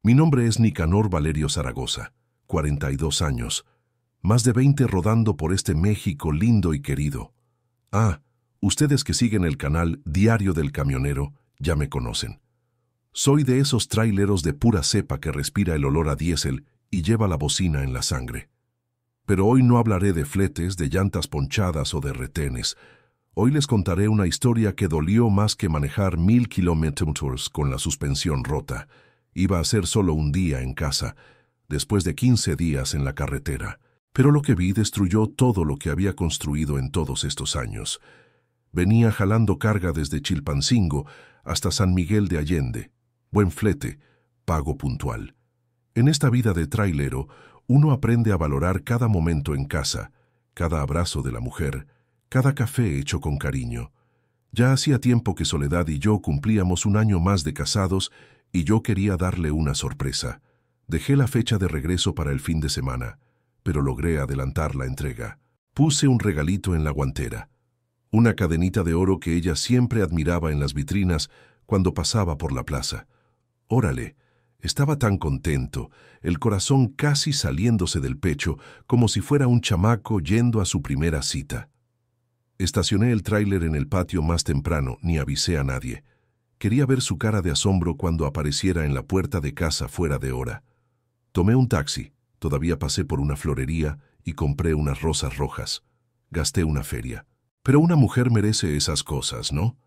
Mi nombre es Nicanor Valerio Zaragoza, 42 años, más de 20 rodando por este México lindo y querido. Ah, ustedes que siguen el canal Diario del Camionero ya me conocen. Soy de esos traileros de pura cepa que respira el olor a diésel y lleva la bocina en la sangre. Pero hoy no hablaré de fletes, de llantas ponchadas o de retenes. Hoy les contaré una historia que dolió más que manejar 1000 kilómetros con la suspensión rota. Iba a ser solo un día en casa, después de 15 días en la carretera. Pero lo que vi destruyó todo lo que había construido en todos estos años. Venía jalando carga desde Chilpancingo hasta San Miguel de Allende. Buen flete, pago puntual. En esta vida de trailero, uno aprende a valorar cada momento en casa, cada abrazo de la mujer, cada café hecho con cariño. Ya hacía tiempo que Soledad y yo cumplíamos un año más de casados y yo quería darle una sorpresa. Dejé la fecha de regreso para el fin de semana, pero logré adelantar la entrega. Puse un regalito en la guantera, una cadenita de oro que ella siempre admiraba en las vitrinas cuando pasaba por la plaza. Órale, estaba tan contento, el corazón casi saliéndose del pecho, como si fuera un chamaco yendo a su primera cita. Estacioné el tráiler en el patio más temprano, ni avisé a nadie. Quería ver su cara de asombro cuando apareciera en la puerta de casa fuera de hora. Tomé un taxi, todavía pasé por una florería y compré unas rosas rojas. Gasté una feria. Pero una mujer merece esas cosas, ¿no?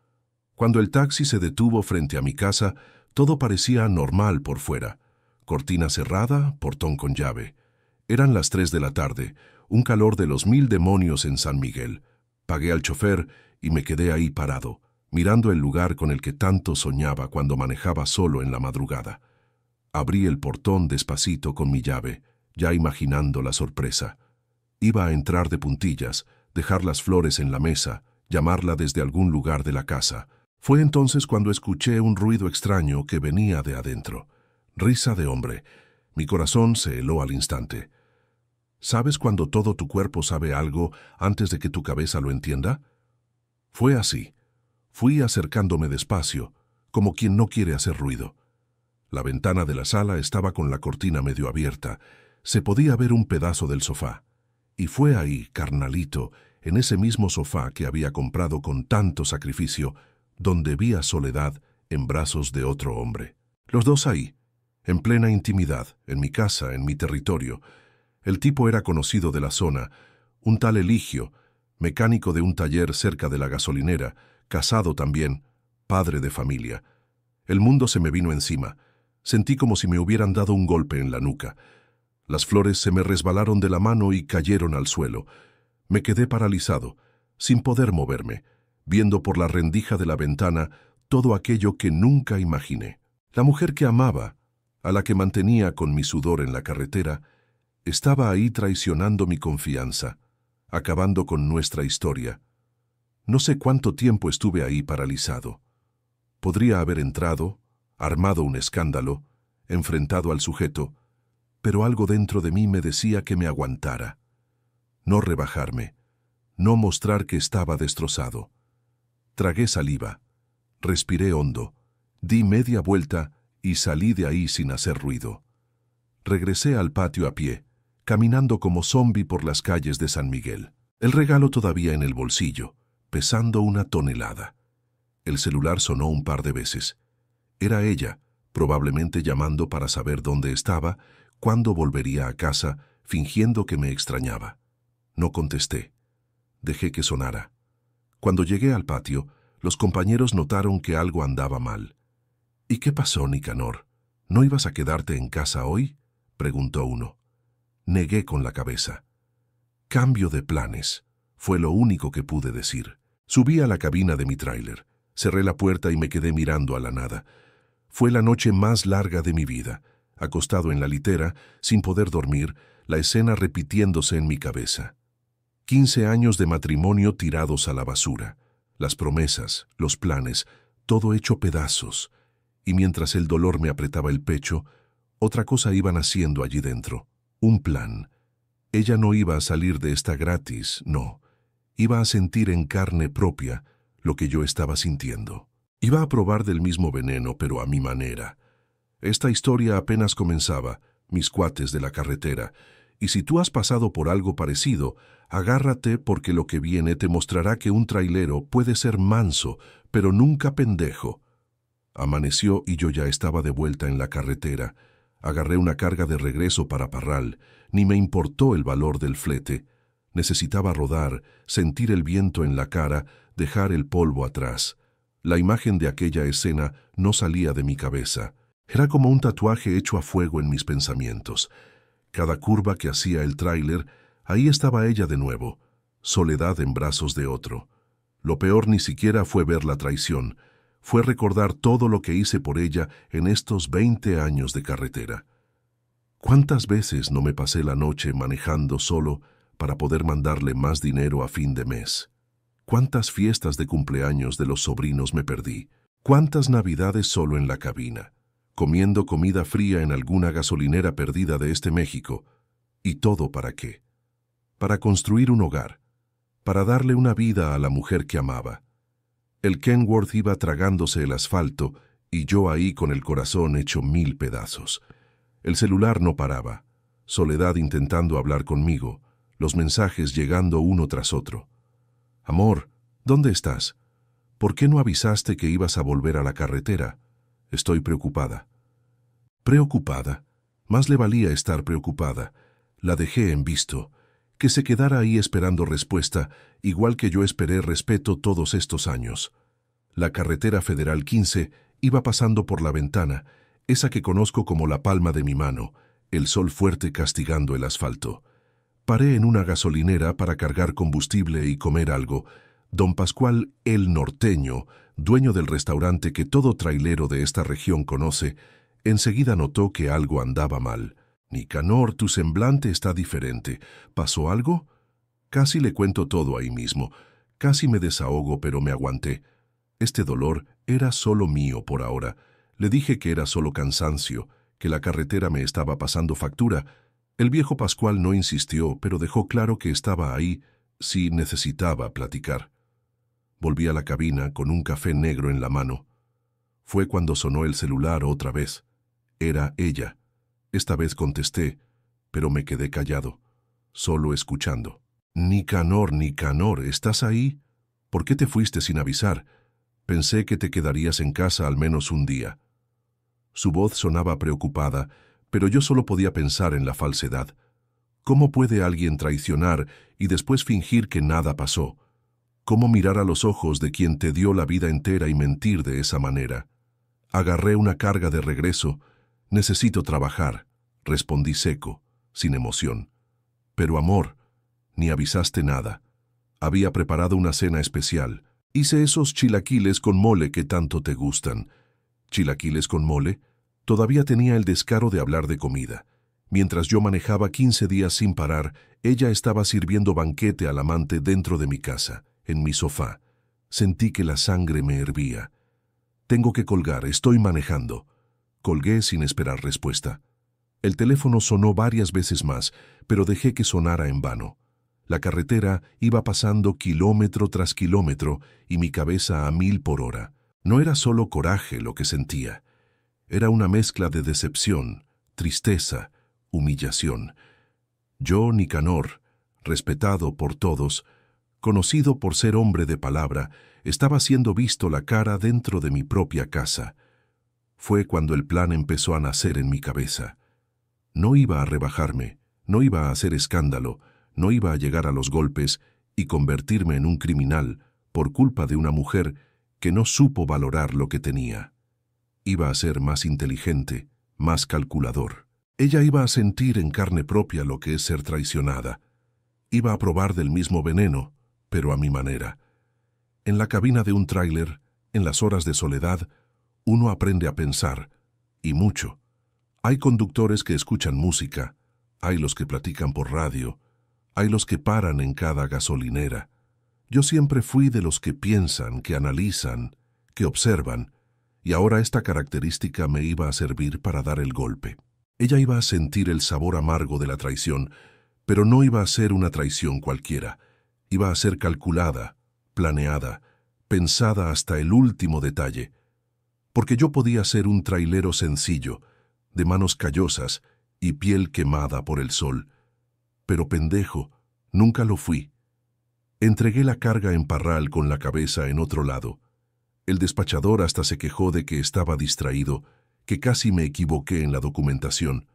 Cuando el taxi se detuvo frente a mi casa, todo parecía normal por fuera. Cortina cerrada, portón con llave. Eran las 3 de la tarde, un calor de los 1000 demonios en San Miguel. Pagué al chofer y me quedé ahí parado, mirando el lugar con el que tanto soñaba cuando manejaba solo en la madrugada. Abrí el portón despacito con mi llave, ya imaginando la sorpresa. Iba a entrar de puntillas, dejar las flores en la mesa, llamarla desde algún lugar de la casa. Fue entonces cuando escuché un ruido extraño que venía de adentro. Risa de hombre. Mi corazón se heló al instante. ¿Sabes cuando todo tu cuerpo sabe algo antes de que tu cabeza lo entienda? Fue así. Fui acercándome despacio, como quien no quiere hacer ruido. La ventana de la sala estaba con la cortina medio abierta. Se podía ver un pedazo del sofá. Y fue ahí, carnalito, en ese mismo sofá que había comprado con tanto sacrificio, donde vi a Soledad en brazos de otro hombre. Los dos ahí, en plena intimidad, en mi casa, en mi territorio. El tipo era conocido de la zona, un tal Eligio, mecánico de un taller cerca de la gasolinera, casado también, padre de familia. El mundo se me vino encima. Sentí como si me hubieran dado un golpe en la nuca. Las flores se me resbalaron de la mano y cayeron al suelo. Me quedé paralizado, sin poder moverme, viendo por la rendija de la ventana todo aquello que nunca imaginé. La mujer que amaba, a la que mantenía con mi sudor en la carretera, estaba ahí traicionando mi confianza, acabando con nuestra historia. No sé cuánto tiempo estuve ahí paralizado. Podría haber entrado, armado un escándalo, enfrentado al sujeto, pero algo dentro de mí me decía que me aguantara. No rebajarme, no mostrar que estaba destrozado. Tragué saliva, respiré hondo, di media vuelta y salí de ahí sin hacer ruido. Regresé al patio a pie, caminando como zombi por las calles de San Miguel. El regalo todavía en el bolsillo, pesando 1 tonelada. El celular sonó un par de veces. Era ella, probablemente llamando para saber dónde estaba, cuándo volvería a casa, fingiendo que me extrañaba. No contesté. Dejé que sonara. Cuando llegué al patio, los compañeros notaron que algo andaba mal. ¿Y qué pasó, Nicanor? ¿No ibas a quedarte en casa hoy?, preguntó uno. Negué con la cabeza. Cambio de planes, fue lo único que pude decir. Subí a la cabina de mi tráiler, cerré la puerta y me quedé mirando a la nada. Fue la noche más larga de mi vida, acostado en la litera, sin poder dormir, la escena repitiéndose en mi cabeza. 15 años de matrimonio tirados a la basura, las promesas, los planes, todo hecho pedazos, y mientras el dolor me apretaba el pecho, otra cosa iba naciendo allí dentro, un plan. Ella no iba a salir de esta gratis, no. Iba a sentir en carne propia lo que yo estaba sintiendo. Iba a probar del mismo veneno, pero a mi manera. Esta historia apenas comenzaba, mis cuates de la carretera, y si tú has pasado por algo parecido, agárrate porque lo que viene te mostrará que un trailero puede ser manso, pero nunca pendejo. Amaneció y yo ya estaba de vuelta en la carretera. Agarré una carga de regreso para Parral. Ni me importó el valor del flete. Necesitaba rodar, sentir el viento en la cara, dejar el polvo atrás. La imagen de aquella escena no salía de mi cabeza. Era como un tatuaje hecho a fuego en mis pensamientos. Cada curva que hacía el tráiler, ahí estaba ella de nuevo, Soledad en brazos de otro. Lo peor ni siquiera fue ver la traición, fue recordar todo lo que hice por ella en estos 20 años de carretera. ¿Cuántas veces no me pasé la noche manejando solo para poder mandarle más dinero a fin de mes? ¿Cuántas fiestas de cumpleaños de los sobrinos me perdí? ¿Cuántas navidades solo en la cabina, comiendo comida fría en alguna gasolinera perdida de este México? ¿Y todo para qué? Para construir un hogar, para darle una vida a la mujer que amaba. El Kenworth iba tragándose el asfalto y yo ahí con el corazón hecho 1000 pedazos. El celular no paraba, Soledad intentando hablar conmigo, los mensajes llegando uno tras otro. Amor, ¿dónde estás? ¿Por qué no avisaste que ibas a volver a la carretera? Estoy preocupada. Preocupada. Más le valía estar preocupada. La dejé en visto. Que se quedara ahí esperando respuesta, igual que yo esperé respeto todos estos años. La carretera Federal 15 iba pasando por la ventana, esa que conozco como la palma de mi mano, el sol fuerte castigando el asfalto. Paré en una gasolinera para cargar combustible y comer algo. Don Pascual, el norteño, dueño del restaurante que todo trailero de esta región conoce, enseguida notó que algo andaba mal. Nicanor, tu semblante está diferente. ¿Pasó algo? Casi le cuento todo ahí mismo. Casi me desahogo, pero me aguanté. Este dolor era solo mío por ahora. Le dije que era solo cansancio, que la carretera me estaba pasando factura. El viejo Pascual no insistió, pero dejó claro que estaba ahí si necesitaba platicar. Volví a la cabina con un café negro en la mano. Fue cuando sonó el celular otra vez. Era ella. Esta vez contesté, pero me quedé callado, solo escuchando. Nicanor, ¿estás ahí? ¿Por qué te fuiste sin avisar? Pensé que te quedarías en casa al menos un día. Su voz sonaba preocupada, pero yo solo podía pensar en la falsedad. ¿Cómo puede alguien traicionar y después fingir que nada pasó? ¿Cómo mirar a los ojos de quien te dio la vida entera y mentir de esa manera? Agarré una carga de regreso. Necesito trabajar, respondí seco, sin emoción. Pero amor, ni avisaste nada. Había preparado una cena especial. Hice esos chilaquiles con mole que tanto te gustan. ¿Chilaquiles con mole? Todavía tenía el descaro de hablar de comida. Mientras yo manejaba 15 días sin parar, ella estaba sirviendo banquete al amante dentro de mi casa, en mi sofá. Sentí que la sangre me hervía. Tengo que colgar, estoy manejando. Colgué sin esperar respuesta. El teléfono sonó varias veces más, pero dejé que sonara en vano. La carretera iba pasando kilómetro tras kilómetro y mi cabeza a 1000 por hora. No era solo coraje lo que sentía. Era una mezcla de decepción, tristeza, humillación. Yo, Nicanor, respetado por todos, conocido por ser hombre de palabra, estaba siendo visto la cara dentro de mi propia casa. Fue cuando el plan empezó a nacer en mi cabeza. No iba a rebajarme, no iba a hacer escándalo, no iba a llegar a los golpes y convertirme en un criminal por culpa de una mujer que no supo valorar lo que tenía. Iba a ser más inteligente, más calculador. Ella iba a sentir en carne propia lo que es ser traicionada. Iba a probar del mismo veneno, pero a mi manera. En la cabina de un tráiler, en las horas de soledad, uno aprende a pensar, y mucho. Hay conductores que escuchan música, hay los que platican por radio, hay los que paran en cada gasolinera. Yo siempre fui de los que piensan, que analizan, que observan, y ahora esta característica me iba a servir para dar el golpe. Ella iba a sentir el sabor amargo de la traición, pero no iba a ser una traición cualquiera. Iba a ser calculada, planeada, pensada hasta el último detalle. Porque yo podía ser un trailero sencillo, de manos callosas y piel quemada por el sol. Pero pendejo, nunca lo fui. Entregué la carga en Parral con la cabeza en otro lado. El despachador hasta se quejó de que estaba distraído, que casi me equivoqué en la documentación.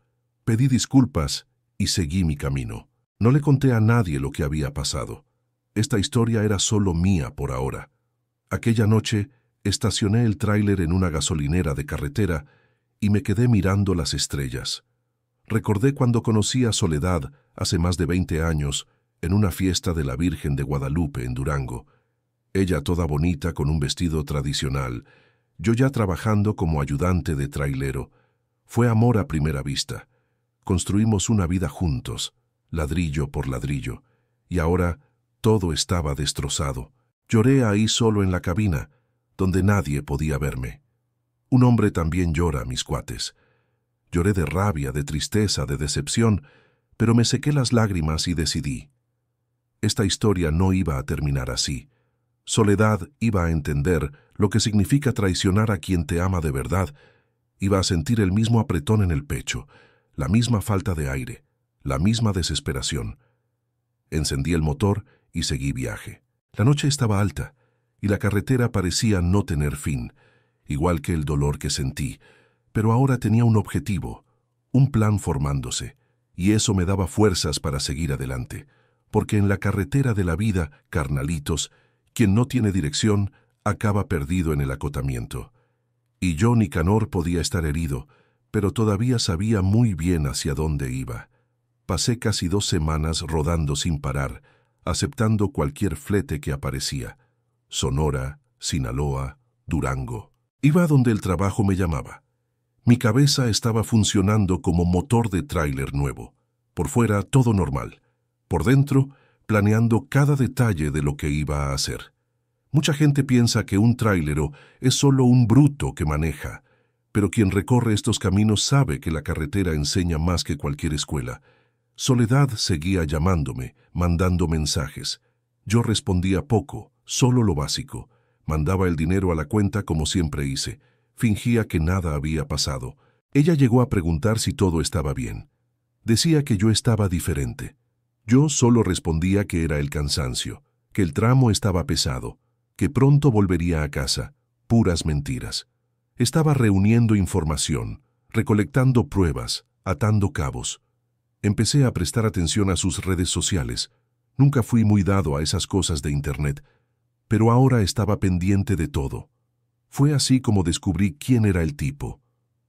Pedí disculpas y seguí mi camino. No le conté a nadie lo que había pasado. Esta historia era solo mía por ahora. Aquella noche estacioné el tráiler en una gasolinera de carretera y me quedé mirando las estrellas. Recordé cuando conocí a Soledad hace más de 20 años en una fiesta de la Virgen de Guadalupe en Durango. Ella toda bonita con un vestido tradicional, yo ya trabajando como ayudante de trailero. Fue amor a primera vista. Construimos una vida juntos, ladrillo por ladrillo, y ahora todo estaba destrozado. Lloré ahí solo en la cabina, donde nadie podía verme. Un hombre también llora, mis cuates. Lloré de rabia, de tristeza, de decepción, pero me sequé las lágrimas y decidí. Esta historia no iba a terminar así. Soledad iba a entender lo que significa traicionar a quien te ama de verdad. Iba a sentir el mismo apretón en el pecho, la misma falta de aire, la misma desesperación. Encendí el motor y seguí viaje. La noche estaba alta y la carretera parecía no tener fin, igual que el dolor que sentí, pero ahora tenía un objetivo, un plan formándose, y eso me daba fuerzas para seguir adelante, porque en la carretera de la vida, carnalitos, quien no tiene dirección acaba perdido en el acotamiento. Y yo, Nicanor, podía estar herido, pero todavía sabía muy bien hacia dónde iba. Pasé casi 2 semanas rodando sin parar, aceptando cualquier flete que aparecía. Sonora, Sinaloa, Durango. Iba a donde el trabajo me llamaba. Mi cabeza estaba funcionando como motor de tráiler nuevo. Por fuera, todo normal. Por dentro, planeando cada detalle de lo que iba a hacer. Mucha gente piensa que un tráilero es solo un bruto que maneja, pero quien recorre estos caminos sabe que la carretera enseña más que cualquier escuela. Soledad seguía llamándome, mandando mensajes. Yo respondía poco, solo lo básico. Mandaba el dinero a la cuenta como siempre hice. Fingía que nada había pasado. Ella llegó a preguntar si todo estaba bien. Decía que yo estaba diferente. Yo solo respondía que era el cansancio, que el tramo estaba pesado, que pronto volvería a casa. Puras mentiras. Estaba reuniendo información, recolectando pruebas, atando cabos. Empecé a prestar atención a sus redes sociales. Nunca fui muy dado a esas cosas de Internet, pero ahora estaba pendiente de todo. Fue así como descubrí quién era el tipo.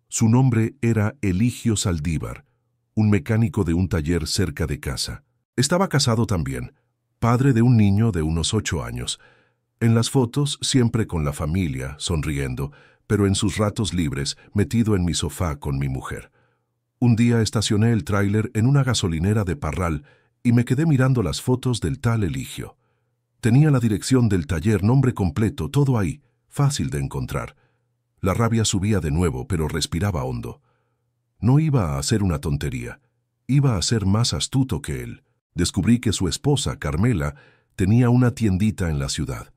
Su nombre era Eligio Saldívar, un mecánico de un taller cerca de casa. Estaba casado también, padre de un niño de unos 8 años. En las fotos siempre con la familia, sonriendo, pero en sus ratos libres metido en mi sofá con mi mujer. Un día estacioné el tráiler en una gasolinera de Parral y me quedé mirando las fotos del tal Eligio. Tenía la dirección del taller, nombre completo, todo ahí, fácil de encontrar. La rabia subía de nuevo, pero respiraba hondo. No iba a hacer una tontería, iba a ser más astuto que él. Descubrí que su esposa, Carmela, tenía una tiendita en la ciudad.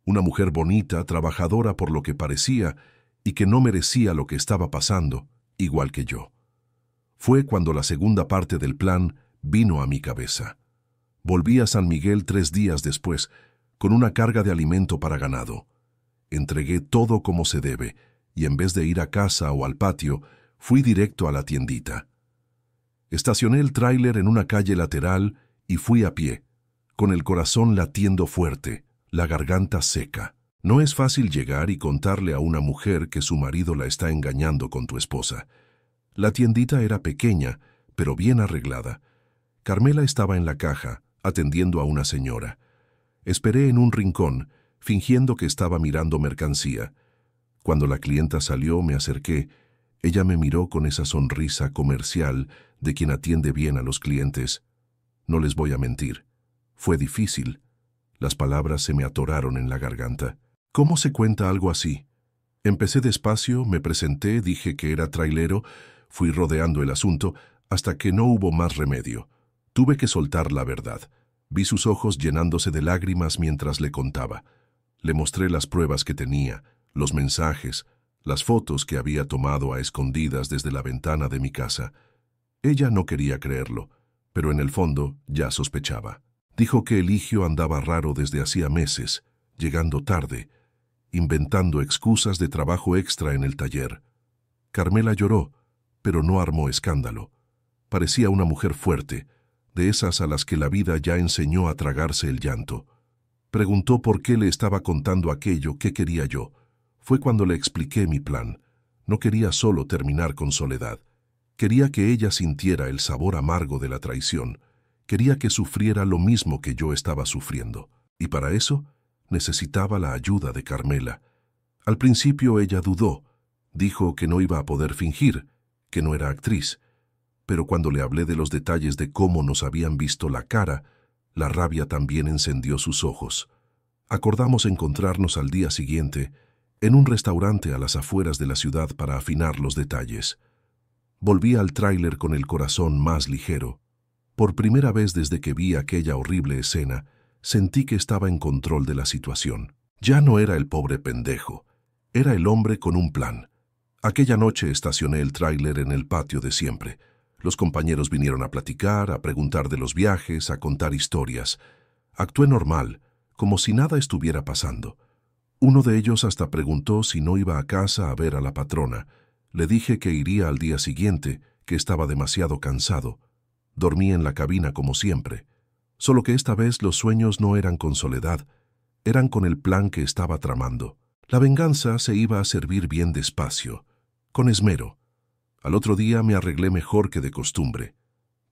Una mujer bonita, trabajadora por lo que parecía, y que no merecía lo que estaba pasando, igual que yo. Fue cuando la segunda parte del plan vino a mi cabeza. Volví a San Miguel 3 días después, con una carga de alimento para ganado. Entregué todo como se debe, y en vez de ir a casa o al patio, fui directo a la tiendita. Estacioné el tráiler en una calle lateral y fui a pie, con el corazón latiendo fuerte, la garganta seca. No es fácil llegar y contarle a una mujer que su marido la está engañando con tu esposa. La tiendita era pequeña, pero bien arreglada. Carmela estaba en la caja, atendiendo a una señora. Esperé en un rincón, fingiendo que estaba mirando mercancía. Cuando la clienta salió, me acerqué. Ella me miró con esa sonrisa comercial de quien atiende bien a los clientes. No les voy a mentir. Fue difícil. Las palabras se me atoraron en la garganta. ¿Cómo se cuenta algo así? Empecé despacio, me presenté, dije que era trailero, fui rodeando el asunto hasta que no hubo más remedio. Tuve que soltar la verdad. Vi sus ojos llenándose de lágrimas mientras le contaba. Le mostré las pruebas que tenía, los mensajes, las fotos que había tomado a escondidas desde la ventana de mi casa. Ella no quería creerlo, pero en el fondo ya sospechaba. Dijo que Eligio andaba raro desde hacía meses, llegando tarde, inventando excusas de trabajo extra en el taller. Carmela lloró, pero no armó escándalo. Parecía una mujer fuerte, de esas a las que la vida ya enseñó a tragarse el llanto. Preguntó por qué le estaba contando aquello que quería yo. Fue cuando le expliqué mi plan. No quería solo terminar con Soledad. Quería que ella sintiera el sabor amargo de la traición. Quería que sufriera lo mismo que yo estaba sufriendo. Y para eso necesitaba la ayuda de Carmela. Al principio ella dudó. Dijo que no iba a poder fingir, que no era actriz. Pero cuando le hablé de los detalles de cómo nos habían visto la cara, la rabia también encendió sus ojos. Acordamos encontrarnos al día siguiente en un restaurante a las afueras de la ciudad para afinar los detalles. Volví al tráiler con el corazón más ligero. Por primera vez desde que vi aquella horrible escena, sentí que estaba en control de la situación. Ya no era el pobre pendejo, era el hombre con un plan. Aquella noche estacioné el tráiler en el patio de siempre. Los compañeros vinieron a platicar, a preguntar de los viajes, a contar historias. Actué normal, como si nada estuviera pasando. Uno de ellos hasta preguntó si no iba a casa a ver a la patrona. Le dije que iría al día siguiente, que estaba demasiado cansado. Dormí en la cabina como siempre. Solo que esta vez los sueños no eran con Soledad, eran con el plan que estaba tramando. La venganza se iba a servir bien despacio, con esmero. Al otro día me arreglé mejor que de costumbre.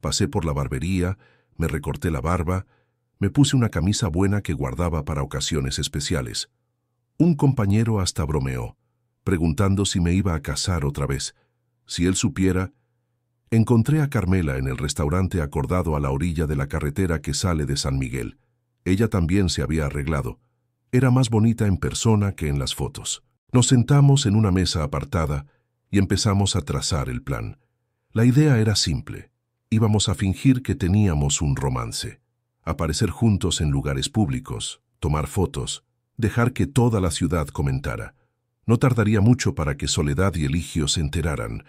Pasé por la barbería, me recorté la barba, me puse una camisa buena que guardaba para ocasiones especiales. Un compañero hasta bromeó, preguntando si me iba a casar otra vez. Si él supiera... Encontré a Carmela en el restaurante acordado a la orilla de la carretera que sale de San Miguel. Ella también se había arreglado. Era más bonita en persona que en las fotos. Nos sentamos en una mesa apartada y empezamos a trazar el plan. La idea era simple. Íbamos a fingir que teníamos un romance. Aparecer juntos en lugares públicos, tomar fotos, dejar que toda la ciudad comentara. No tardaría mucho para que Soledad y Eligio se enteraran,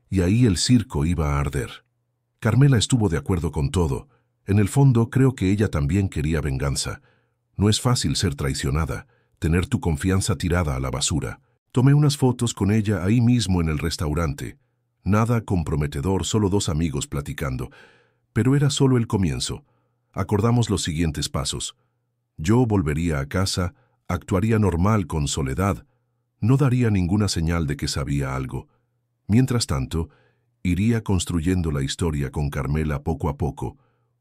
y ahí el circo iba a arder. Carmela estuvo de acuerdo con todo. En el fondo creo que ella también quería venganza. No es fácil ser traicionada, tener tu confianza tirada a la basura. Tomé unas fotos con ella ahí mismo en el restaurante. Nada comprometedor, solo dos amigos platicando. Pero era solo el comienzo. Acordamos los siguientes pasos. Yo volvería a casa, actuaría normal con Soledad, no daría ninguna señal de que sabía algo. Mientras tanto, iría construyendo la historia con Carmela poco a poco,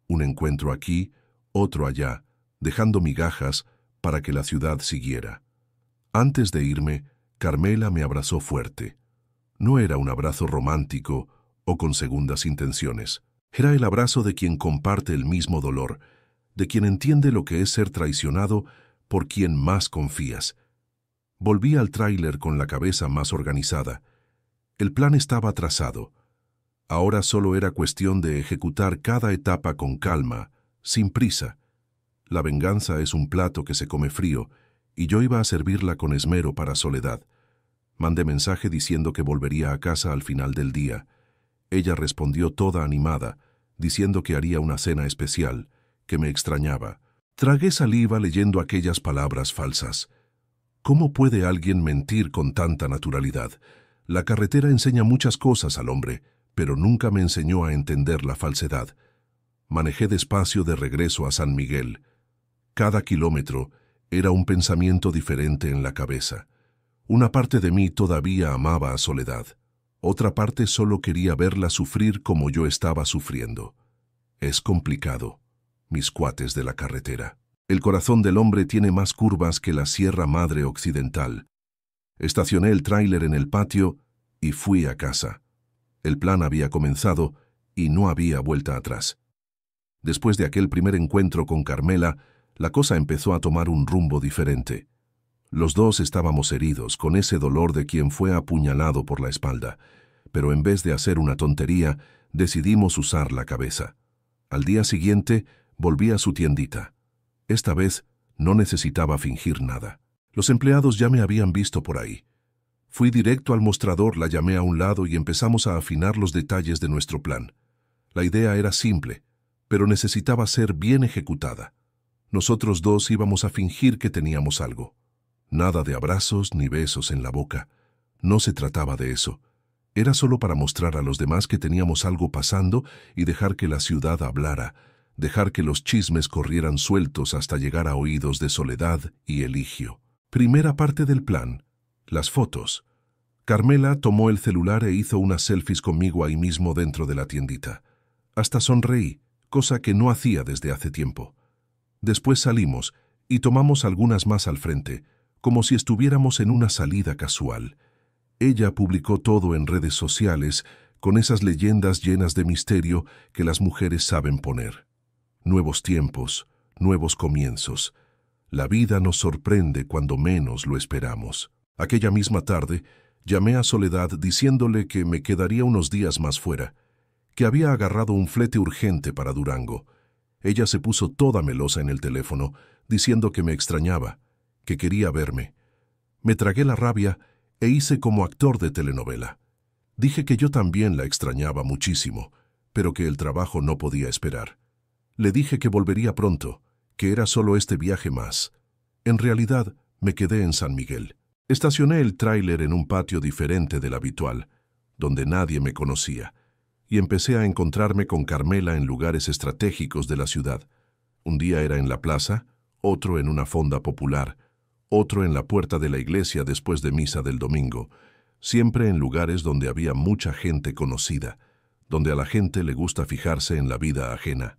un encuentro aquí, otro allá, dejando migajas para que la ciudad siguiera. Antes de irme, Carmela me abrazó fuerte. No era un abrazo romántico o con segundas intenciones. Era el abrazo de quien comparte el mismo dolor, de quien entiende lo que es ser traicionado por quien más confías. Volví al tráiler con la cabeza más organizada. El plan estaba trazado. Ahora solo era cuestión de ejecutar cada etapa con calma, sin prisa. La venganza es un plato que se come frío, y yo iba a servirla con esmero para Soledad. Mandé mensaje diciendo que volvería a casa al final del día. Ella respondió toda animada, diciendo que haría una cena especial, que me extrañaba. Tragué saliva leyendo aquellas palabras falsas. ¿Cómo puede alguien mentir con tanta naturalidad? La carretera enseña muchas cosas al hombre, pero nunca me enseñó a entender la falsedad. Manejé despacio de regreso a San Miguel. Cada kilómetro era un pensamiento diferente en la cabeza. Una parte de mí todavía amaba a Soledad. Otra parte solo quería verla sufrir como yo estaba sufriendo. Es complicado, mis cuates de la carretera. El corazón del hombre tiene más curvas que la Sierra Madre Occidental. Estacioné el tráiler en el patio y fui a casa. El plan había comenzado y no había vuelta atrás. Después de aquel primer encuentro con Carmela, la cosa empezó a tomar un rumbo diferente. Los dos estábamos heridos, con ese dolor de quien fue apuñalado por la espalda, pero en vez de hacer una tontería, decidimos usar la cabeza. Al día siguiente, volví a su tiendita. Esta vez, no necesitaba fingir nada. Los empleados ya me habían visto por ahí. Fui directo al mostrador, la llamé a un lado y empezamos a afinar los detalles de nuestro plan. La idea era simple, pero necesitaba ser bien ejecutada. Nosotros dos íbamos a fingir que teníamos algo. Nada de abrazos ni besos en la boca. No se trataba de eso. Era solo para mostrar a los demás que teníamos algo pasando y dejar que la ciudad hablara, dejar que los chismes corrieran sueltos hasta llegar a oídos de Soledad y Eligio. Primera parte del plan: las fotos. Carmela tomó el celular e hizo unas selfies conmigo ahí mismo dentro de la tiendita. Hasta sonreí, cosa que no hacía desde hace tiempo. Después salimos y tomamos algunas más al frente, como si estuviéramos en una salida casual. Ella publicó todo en redes sociales, con esas leyendas llenas de misterio que las mujeres saben poner. Nuevos tiempos, nuevos comienzos. La vida nos sorprende cuando menos lo esperamos. Aquella misma tarde, llamé a Soledad diciéndole que me quedaría unos días más fuera, que había agarrado un flete urgente para Durango. Ella se puso toda melosa en el teléfono, diciendo que me extrañaba, que quería verme. Me tragué la rabia e hice como actor de telenovela. Dije que yo también la extrañaba muchísimo, pero que el trabajo no podía esperar. Le dije que volvería pronto, que era solo este viaje más. En realidad, me quedé en San Miguel. Estacioné el tráiler en un patio diferente del habitual, donde nadie me conocía, y empecé a encontrarme con Carmela en lugares estratégicos de la ciudad. Un día era en la plaza, otro en una fonda popular, otro en la puerta de la iglesia después de misa del domingo, siempre en lugares donde había mucha gente conocida, donde a la gente le gusta fijarse en la vida ajena.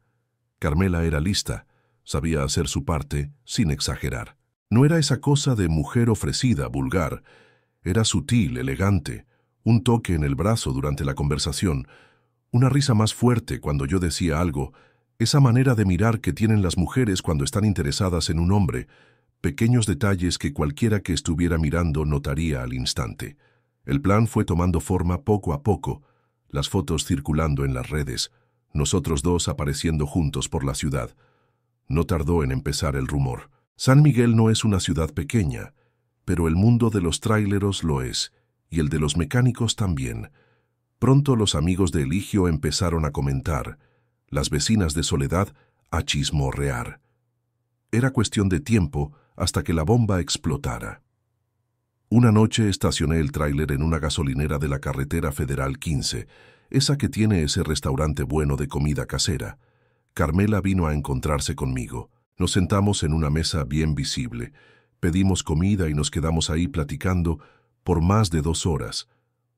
Carmela era lista, sabía hacer su parte sin exagerar. No era esa cosa de mujer ofrecida, vulgar. Era sutil, elegante, un toque en el brazo durante la conversación, una risa más fuerte cuando yo decía algo, esa manera de mirar que tienen las mujeres cuando están interesadas en un hombre, pequeños detalles que cualquiera que estuviera mirando notaría al instante. El plan fue tomando forma poco a poco, las fotos circulando en las redes, nosotros dos apareciendo juntos por la ciudad. No tardó en empezar el rumor. San Miguel no es una ciudad pequeña, pero el mundo de los tráileros lo es, y el de los mecánicos también. Pronto los amigos de Eligio empezaron a comentar, las vecinas de Soledad a chismorrear. Era cuestión de tiempo hasta que la bomba explotara. Una noche estacioné el tráiler en una gasolinera de la carretera Federal 15, esa que tiene ese restaurante bueno de comida casera. Carmela vino a encontrarse conmigo. Nos sentamos en una mesa bien visible. Pedimos comida y nos quedamos ahí platicando por más de 2 horas.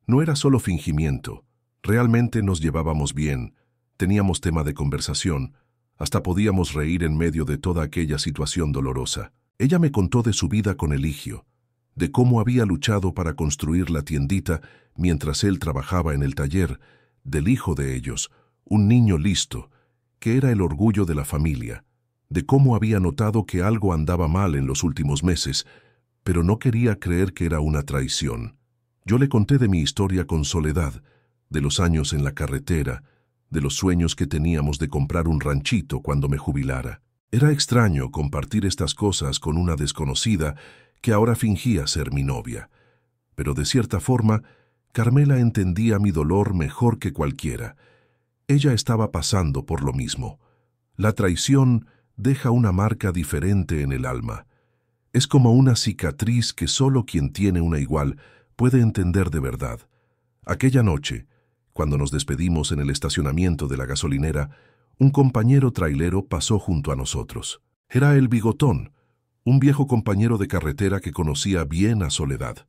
No era solo fingimiento. Realmente nos llevábamos bien. Teníamos tema de conversación. Hasta podíamos reír en medio de toda aquella situación dolorosa. Ella me contó de su vida con Eligio, de cómo había luchado para construir la tiendita mientras él trabajaba en el taller, del hijo de ellos, un niño listo, que era el orgullo de la familia, de cómo había notado que algo andaba mal en los últimos meses, pero no quería creer que era una traición. Yo le conté de mi historia con Soledad, de los años en la carretera, de los sueños que teníamos de comprar un ranchito cuando me jubilara. Era extraño compartir estas cosas con una desconocida que ahora fingía ser mi novia. Pero de cierta forma, Carmela entendía mi dolor mejor que cualquiera. Ella estaba pasando por lo mismo. La traición deja una marca diferente en el alma. Es como una cicatriz que solo quien tiene una igual puede entender de verdad. Aquella noche, cuando nos despedimos en el estacionamiento de la gasolinera, un compañero trailero pasó junto a nosotros. Era el Bigotón, un viejo compañero de carretera que conocía bien a Soledad.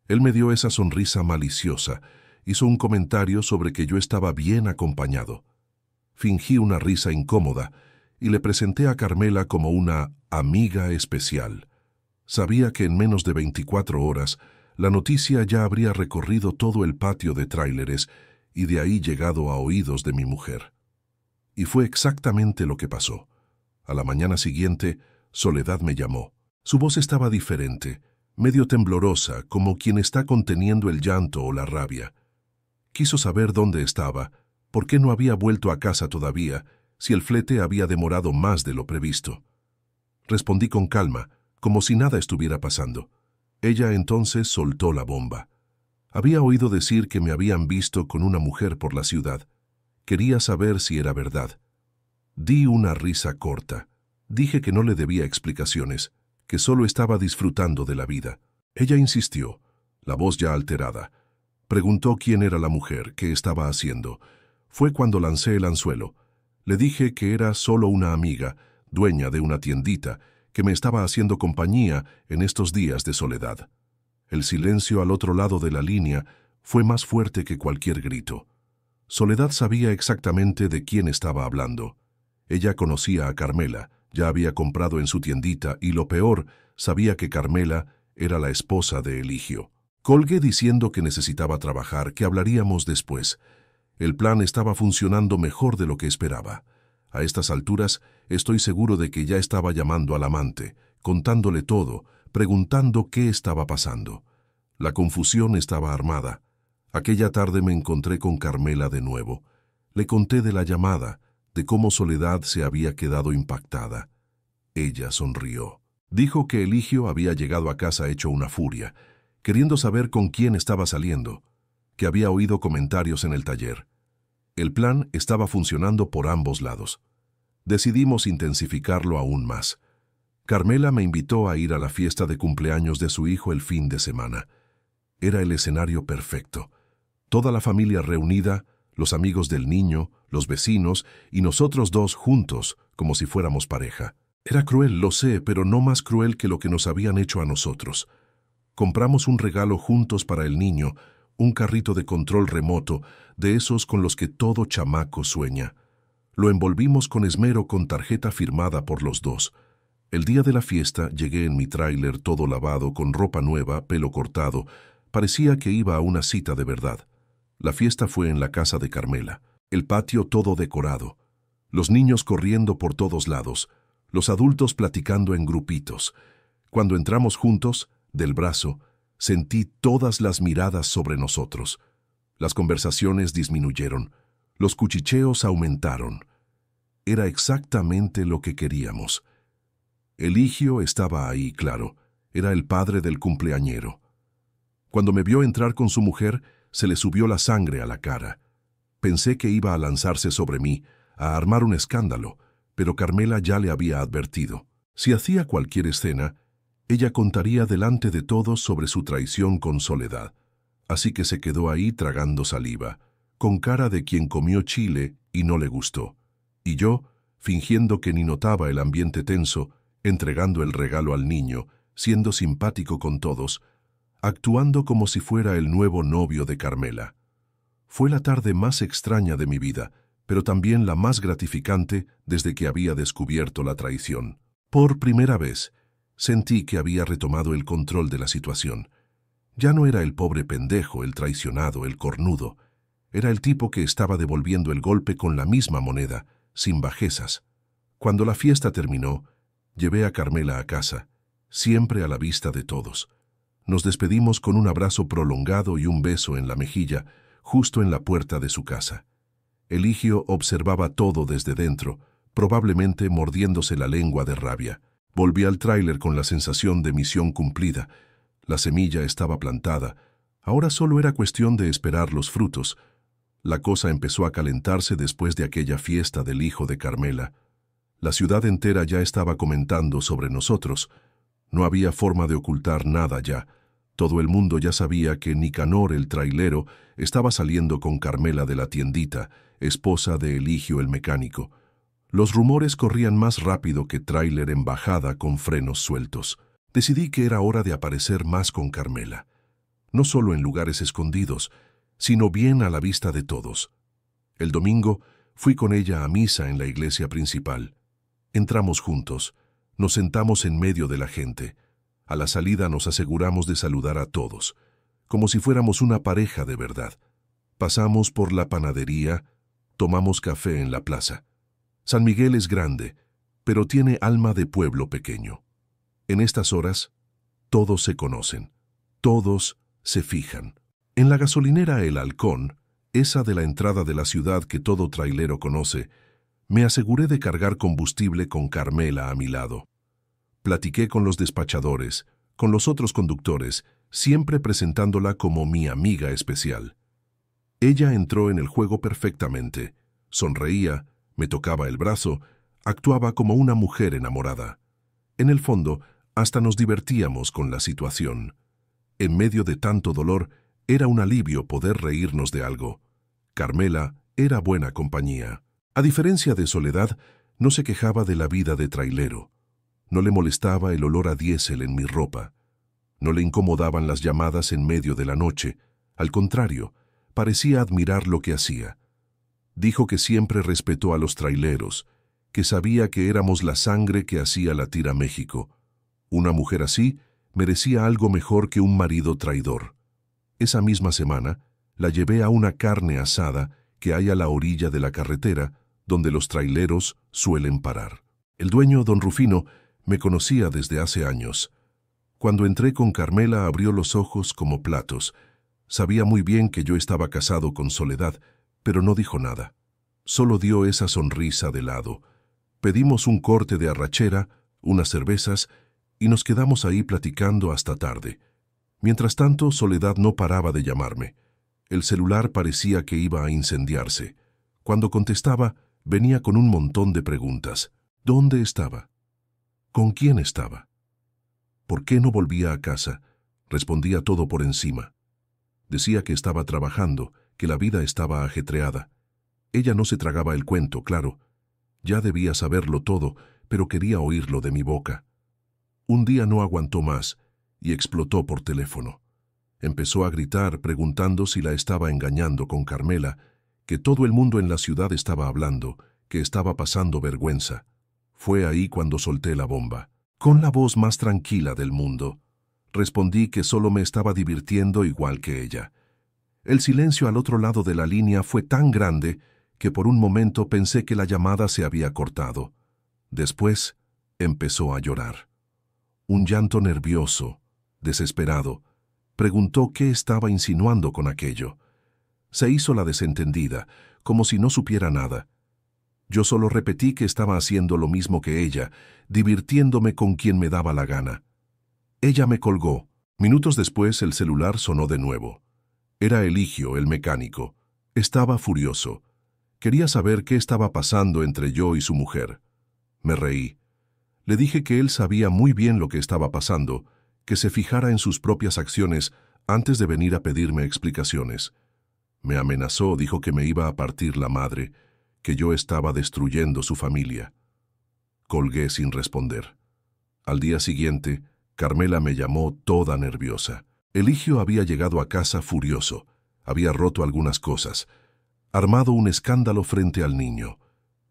Él me dio esa sonrisa maliciosa, hizo un comentario sobre que yo estaba bien acompañado. Fingí una risa incómoda y le presenté a Carmela como una amiga especial. Sabía que en menos de 24 horas la noticia ya habría recorrido todo el patio de tráileres y de ahí llegado a oídos de mi mujer. Y fue exactamente lo que pasó. A la mañana siguiente, Soledad me llamó. Su voz estaba diferente, medio temblorosa, como quien está conteniendo el llanto o la rabia. Quiso saber dónde estaba, por qué no había vuelto a casa todavía, si el flete había demorado más de lo previsto. Respondí con calma, como si nada estuviera pasando. Ella entonces soltó la bomba. Había oído decir que me habían visto con una mujer por la ciudad. Quería saber si era verdad. Di una risa corta. Dije que no le debía explicaciones, que solo estaba disfrutando de la vida. Ella insistió, la voz ya alterada. Preguntó quién era la mujer, qué estaba haciendo. Fue cuando lancé el anzuelo. Le dije que era solo una amiga, dueña de una tiendita, que me estaba haciendo compañía en estos días de soledad. El silencio al otro lado de la línea fue más fuerte que cualquier grito. Soledad sabía exactamente de quién estaba hablando. Ella conocía a Carmela, ya había comprado en su tiendita y lo peor, sabía que Carmela era la esposa de Eligio. Colgué diciendo que necesitaba trabajar, que hablaríamos después. El plan estaba funcionando mejor de lo que esperaba. A estas alturas, estoy seguro de que ya estaba llamando al amante, contándole todo, preguntando qué estaba pasando. La confusión estaba armada. Aquella tarde me encontré con Carmela de nuevo. Le conté de la llamada, de cómo Soledad se había quedado impactada. Ella sonrió. Dijo que Eligio había llegado a casa hecho una furia, queriendo saber con quién estaba saliendo, que había oído comentarios en el taller. El plan estaba funcionando por ambos lados. Decidimos intensificarlo aún más. Carmela me invitó a ir a la fiesta de cumpleaños de su hijo el fin de semana. Era el escenario perfecto. Toda la familia reunida, los amigos del niño, los vecinos y nosotros dos juntos, como si fuéramos pareja. Era cruel, lo sé, pero no más cruel que lo que nos habían hecho a nosotros. Compramos un regalo juntos para el niño, un carrito de control remoto, de esos con los que todo chamaco sueña. Lo envolvimos con esmero con tarjeta firmada por los dos. El día de la fiesta llegué en mi tráiler todo lavado, con ropa nueva, pelo cortado. Parecía que iba a una cita de verdad. La fiesta fue en la casa de Carmela. El patio todo decorado. Los niños corriendo por todos lados. Los adultos platicando en grupitos. Cuando entramos juntos, del brazo, sentí todas las miradas sobre nosotros. Las conversaciones disminuyeron. Los cuchicheos aumentaron. Era exactamente lo que queríamos. Eligio estaba ahí, claro. Era el padre del cumpleañero. Cuando me vio entrar con su mujer, se le subió la sangre a la cara. Pensé que iba a lanzarse sobre mí, a armar un escándalo, pero Carmela ya le había advertido. Si hacía cualquier escena, ella contaría delante de todos sobre su traición con Soledad. Así que se quedó ahí tragando saliva, con cara de quien comió chile y no le gustó. Y yo, fingiendo que ni notaba el ambiente tenso, entregando el regalo al niño, siendo simpático con todos, actuando como si fuera el nuevo novio de Carmela. Fue la tarde más extraña de mi vida, pero también la más gratificante desde que había descubierto la traición. Por primera vez, sentí que había retomado el control de la situación. Ya no era el pobre pendejo, el traicionado, el cornudo. Era el tipo que estaba devolviendo el golpe con la misma moneda, sin bajezas. Cuando la fiesta terminó, llevé a Carmela a casa, siempre a la vista de todos. Nos despedimos con un abrazo prolongado y un beso en la mejilla, justo en la puerta de su casa. Eligio observaba todo desde dentro, probablemente mordiéndose la lengua de rabia. Volví al tráiler con la sensación de misión cumplida. La semilla estaba plantada. Ahora solo era cuestión de esperar los frutos. La cosa empezó a calentarse después de aquella fiesta del hijo de Carmela. La ciudad entera ya estaba comentando sobre nosotros. No había forma de ocultar nada ya. Todo el mundo ya sabía que Nicanor el trailero estaba saliendo con Carmela de la tiendita, esposa de Eligio el mecánico. Los rumores corrían más rápido que tráiler en bajada con frenos sueltos. Decidí que era hora de aparecer más con Carmela. No solo en lugares escondidos, sino bien a la vista de todos. El domingo fui con ella a misa en la iglesia principal. Entramos juntos, nos sentamos en medio de la gente. A la salida nos aseguramos de saludar a todos, como si fuéramos una pareja de verdad. Pasamos por la panadería, tomamos café en la plaza. San Miguel es grande, pero tiene alma de pueblo pequeño. En estas horas, todos se conocen, todos se fijan. En la gasolinera El Halcón, esa de la entrada de la ciudad que todo trailero conoce, me aseguré de cargar combustible con Carmela a mi lado. Platiqué con los despachadores, con los otros conductores, siempre presentándola como mi amiga especial. Ella entró en el juego perfectamente, sonreía, me tocaba el brazo, actuaba como una mujer enamorada. En el fondo, hasta nos divertíamos con la situación. En medio de tanto dolor, era un alivio poder reírnos de algo. Carmela era buena compañía. A diferencia de Soledad, no se quejaba de la vida de trailero. No le molestaba el olor a diésel en mi ropa. No le incomodaban las llamadas en medio de la noche. Al contrario, parecía admirar lo que hacía. Dijo que siempre respetó a los traileros, que sabía que éramos la sangre que hacía latir a México. Una mujer así merecía algo mejor que un marido traidor. Esa misma semana, la llevé a una carne asada que hay a la orilla de la carretera, donde los traileros suelen parar. El dueño, don Rufino, me conocía desde hace años. Cuando entré con Carmela abrió los ojos como platos. Sabía muy bien que yo estaba casado con Soledad, pero no dijo nada. Solo dio esa sonrisa de lado. Pedimos un corte de arrachera, unas cervezas, y nos quedamos ahí platicando hasta tarde. Mientras tanto, Soledad no paraba de llamarme. El celular parecía que iba a incendiarse. Cuando contestaba, venía con un montón de preguntas. ¿Dónde estaba? ¿Con quién estaba? ¿Por qué no volvía a casa? Respondía todo por encima. Decía que estaba trabajando, que la vida estaba ajetreada. Ella no se tragaba el cuento, claro. Ya debía saberlo todo, pero quería oírlo de mi boca. Un día no aguantó más y explotó por teléfono. Empezó a gritar preguntando si la estaba engañando con Carmela, que todo el mundo en la ciudad estaba hablando, que estaba pasando vergüenza. Fue ahí cuando solté la bomba. Con la voz más tranquila del mundo, respondí que solo me estaba divirtiendo igual que ella. El silencio al otro lado de la línea fue tan grande que por un momento pensé que la llamada se había cortado. Después empezó a llorar. Un llanto nervioso, desesperado. Preguntó qué estaba insinuando con aquello. Se hizo la desentendida, como si no supiera nada. Yo solo repetí que estaba haciendo lo mismo que ella, divirtiéndome con quien me daba la gana. Ella me colgó. Minutos después el celular sonó de nuevo. Era Eligio, el mecánico. Estaba furioso. Quería saber qué estaba pasando entre yo y su mujer. Me reí. Le dije que él sabía muy bien lo que estaba pasando, que se fijara en sus propias acciones antes de venir a pedirme explicaciones. Me amenazó, dijo que me iba a partir la madre, que yo estaba destruyendo su familia. Colgué sin responder. Al día siguiente, Carmela me llamó toda nerviosa. Eligio había llegado a casa furioso. Había roto algunas cosas. Armado un escándalo frente al niño.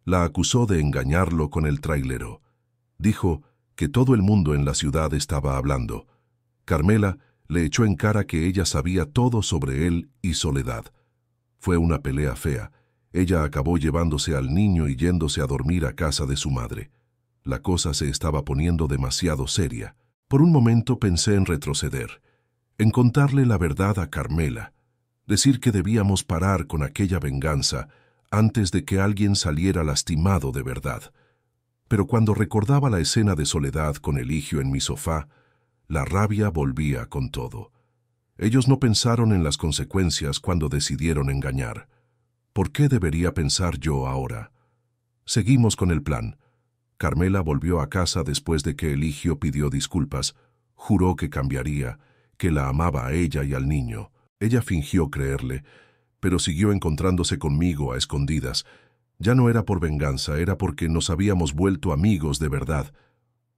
La acusó de engañarlo con el trailero. Dijo que todo el mundo en la ciudad estaba hablando. Carmela le echó en cara que ella sabía todo sobre él y Soledad. Fue una pelea fea. Ella acabó llevándose al niño y yéndose a dormir a casa de su madre. La cosa se estaba poniendo demasiado seria. Por un momento pensé en retroceder, en contarle la verdad a Carmela, decir que debíamos parar con aquella venganza antes de que alguien saliera lastimado de verdad. Pero cuando recordaba la escena de Soledad con Eligio en mi sofá, la rabia volvía con todo. Ellos no pensaron en las consecuencias cuando decidieron engañar. ¿Por qué debería pensar yo ahora? Seguimos con el plan. Carmela volvió a casa después de que Eligio pidió disculpas. Juró que cambiaría, que la amaba a ella y al niño. Ella fingió creerle, pero siguió encontrándose conmigo a escondidas. Ya no era por venganza, era porque nos habíamos vuelto amigos de verdad.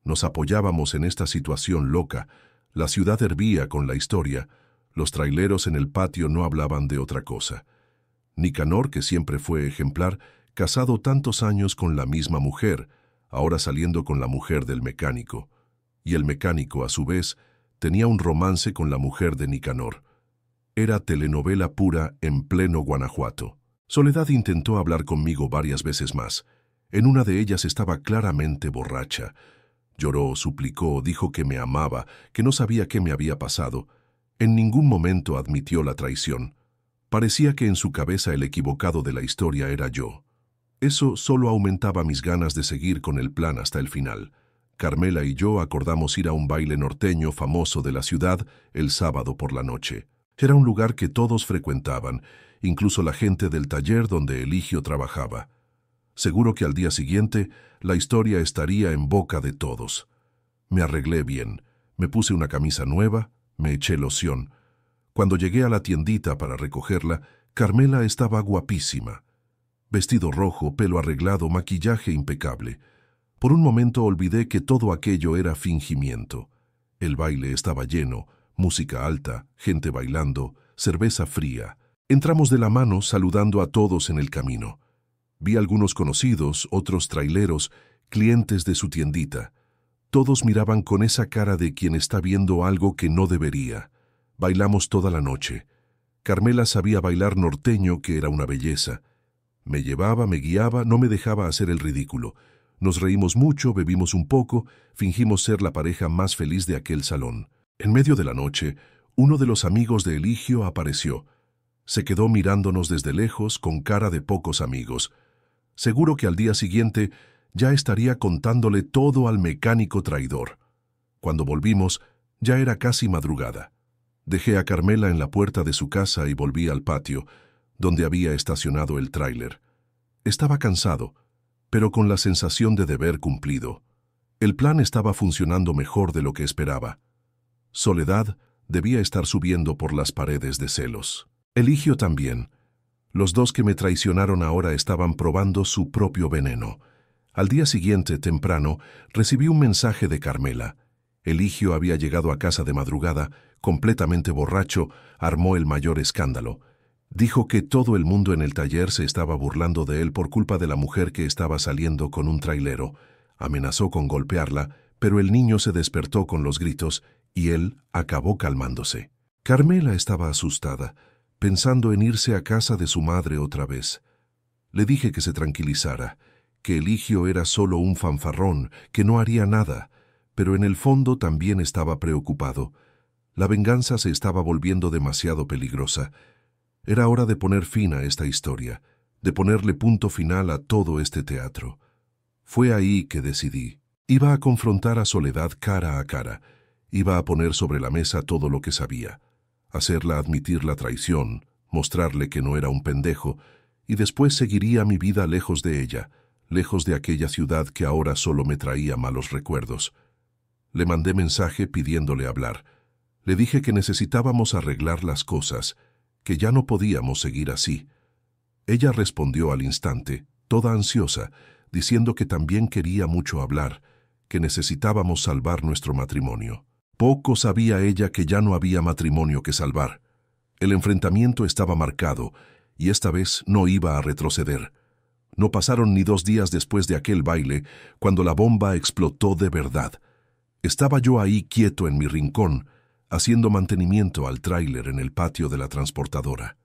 Nos apoyábamos en esta situación loca. La ciudad hervía con la historia. Los traileros en el patio no hablaban de otra cosa. Nicanor, que siempre fue ejemplar, casado tantos años con la misma mujer, ahora saliendo con la mujer del mecánico. Y el mecánico, a su vez, tenía un romance con la mujer de Nicanor. Era telenovela pura en pleno Guanajuato. Soledad intentó hablar conmigo varias veces más. En una de ellas estaba claramente borracha. Lloró, suplicó, dijo que me amaba, que no sabía qué me había pasado. En ningún momento admitió la traición. Parecía que en su cabeza el equivocado de la historia era yo. Eso solo aumentaba mis ganas de seguir con el plan hasta el final. Carmela y yo acordamos ir a un baile norteño famoso de la ciudad el sábado por la noche. Era un lugar que todos frecuentaban, incluso la gente del taller donde Eligio trabajaba. Seguro que al día siguiente la historia estaría en boca de todos. Me arreglé bien, me puse una camisa nueva, me eché loción. Cuando llegué a la tiendita para recogerla, Carmela estaba guapísima. Vestido rojo, pelo arreglado, maquillaje impecable. Por un momento olvidé que todo aquello era fingimiento. El baile estaba lleno, música alta, gente bailando, cerveza fría. Entramos de la mano saludando a todos en el camino. Vi algunos conocidos, otros traileros, clientes de su tiendita. Todos miraban con esa cara de quien está viendo algo que no debería. Bailamos toda la noche. Carmela sabía bailar norteño, que era una belleza. Me llevaba, me guiaba, no me dejaba hacer el ridículo. Nos reímos mucho, bebimos un poco, fingimos ser la pareja más feliz de aquel salón. En medio de la noche, uno de los amigos de Eligio apareció. Se quedó mirándonos desde lejos con cara de pocos amigos. Seguro que al día siguiente ya estaría contándole todo al mecánico traidor. Cuando volvimos, ya era casi madrugada. Dejé a Carmela en la puerta de su casa y volví al patio, donde había estacionado el tráiler. Estaba cansado, pero con la sensación de deber cumplido. El plan estaba funcionando mejor de lo que esperaba. Soledad debía estar subiendo por las paredes de celos. Eligio también. Los dos que me traicionaron ahora estaban probando su propio veneno. Al día siguiente, temprano, recibí un mensaje de Carmela. Eligio había llegado a casa de madrugada, completamente borracho, armó el mayor escándalo. Dijo que todo el mundo en el taller se estaba burlando de él por culpa de la mujer que estaba saliendo con un trailero. Amenazó con golpearla, pero el niño se despertó con los gritos y él acabó calmándose. Carmela estaba asustada, pensando en irse a casa de su madre otra vez. Le dije que se tranquilizara, que Eligio era solo un fanfarrón, que no haría nada, pero en el fondo también estaba preocupado. La venganza se estaba volviendo demasiado peligrosa. Era hora de poner fin a esta historia, de ponerle punto final a todo este teatro. Fue ahí que decidí. Iba a confrontar a Soledad cara a cara. Iba a poner sobre la mesa todo lo que sabía. Hacerla admitir la traición, mostrarle que no era un pendejo, y después seguiría mi vida lejos de ella, lejos de aquella ciudad que ahora solo me traía malos recuerdos. Le mandé mensaje pidiéndole hablar. Le dije que necesitábamos arreglar las cosas, que ya no podíamos seguir así. Ella respondió al instante, toda ansiosa, diciendo que también quería mucho hablar, que necesitábamos salvar nuestro matrimonio. Poco sabía ella que ya no había matrimonio que salvar. El enfrentamiento estaba marcado, y esta vez no iba a retroceder. No pasaron ni 2 días después de aquel baile, cuando la bomba explotó de verdad. Estaba yo ahí quieto en mi rincón, haciendo mantenimiento al tráiler en el patio de la transportadora.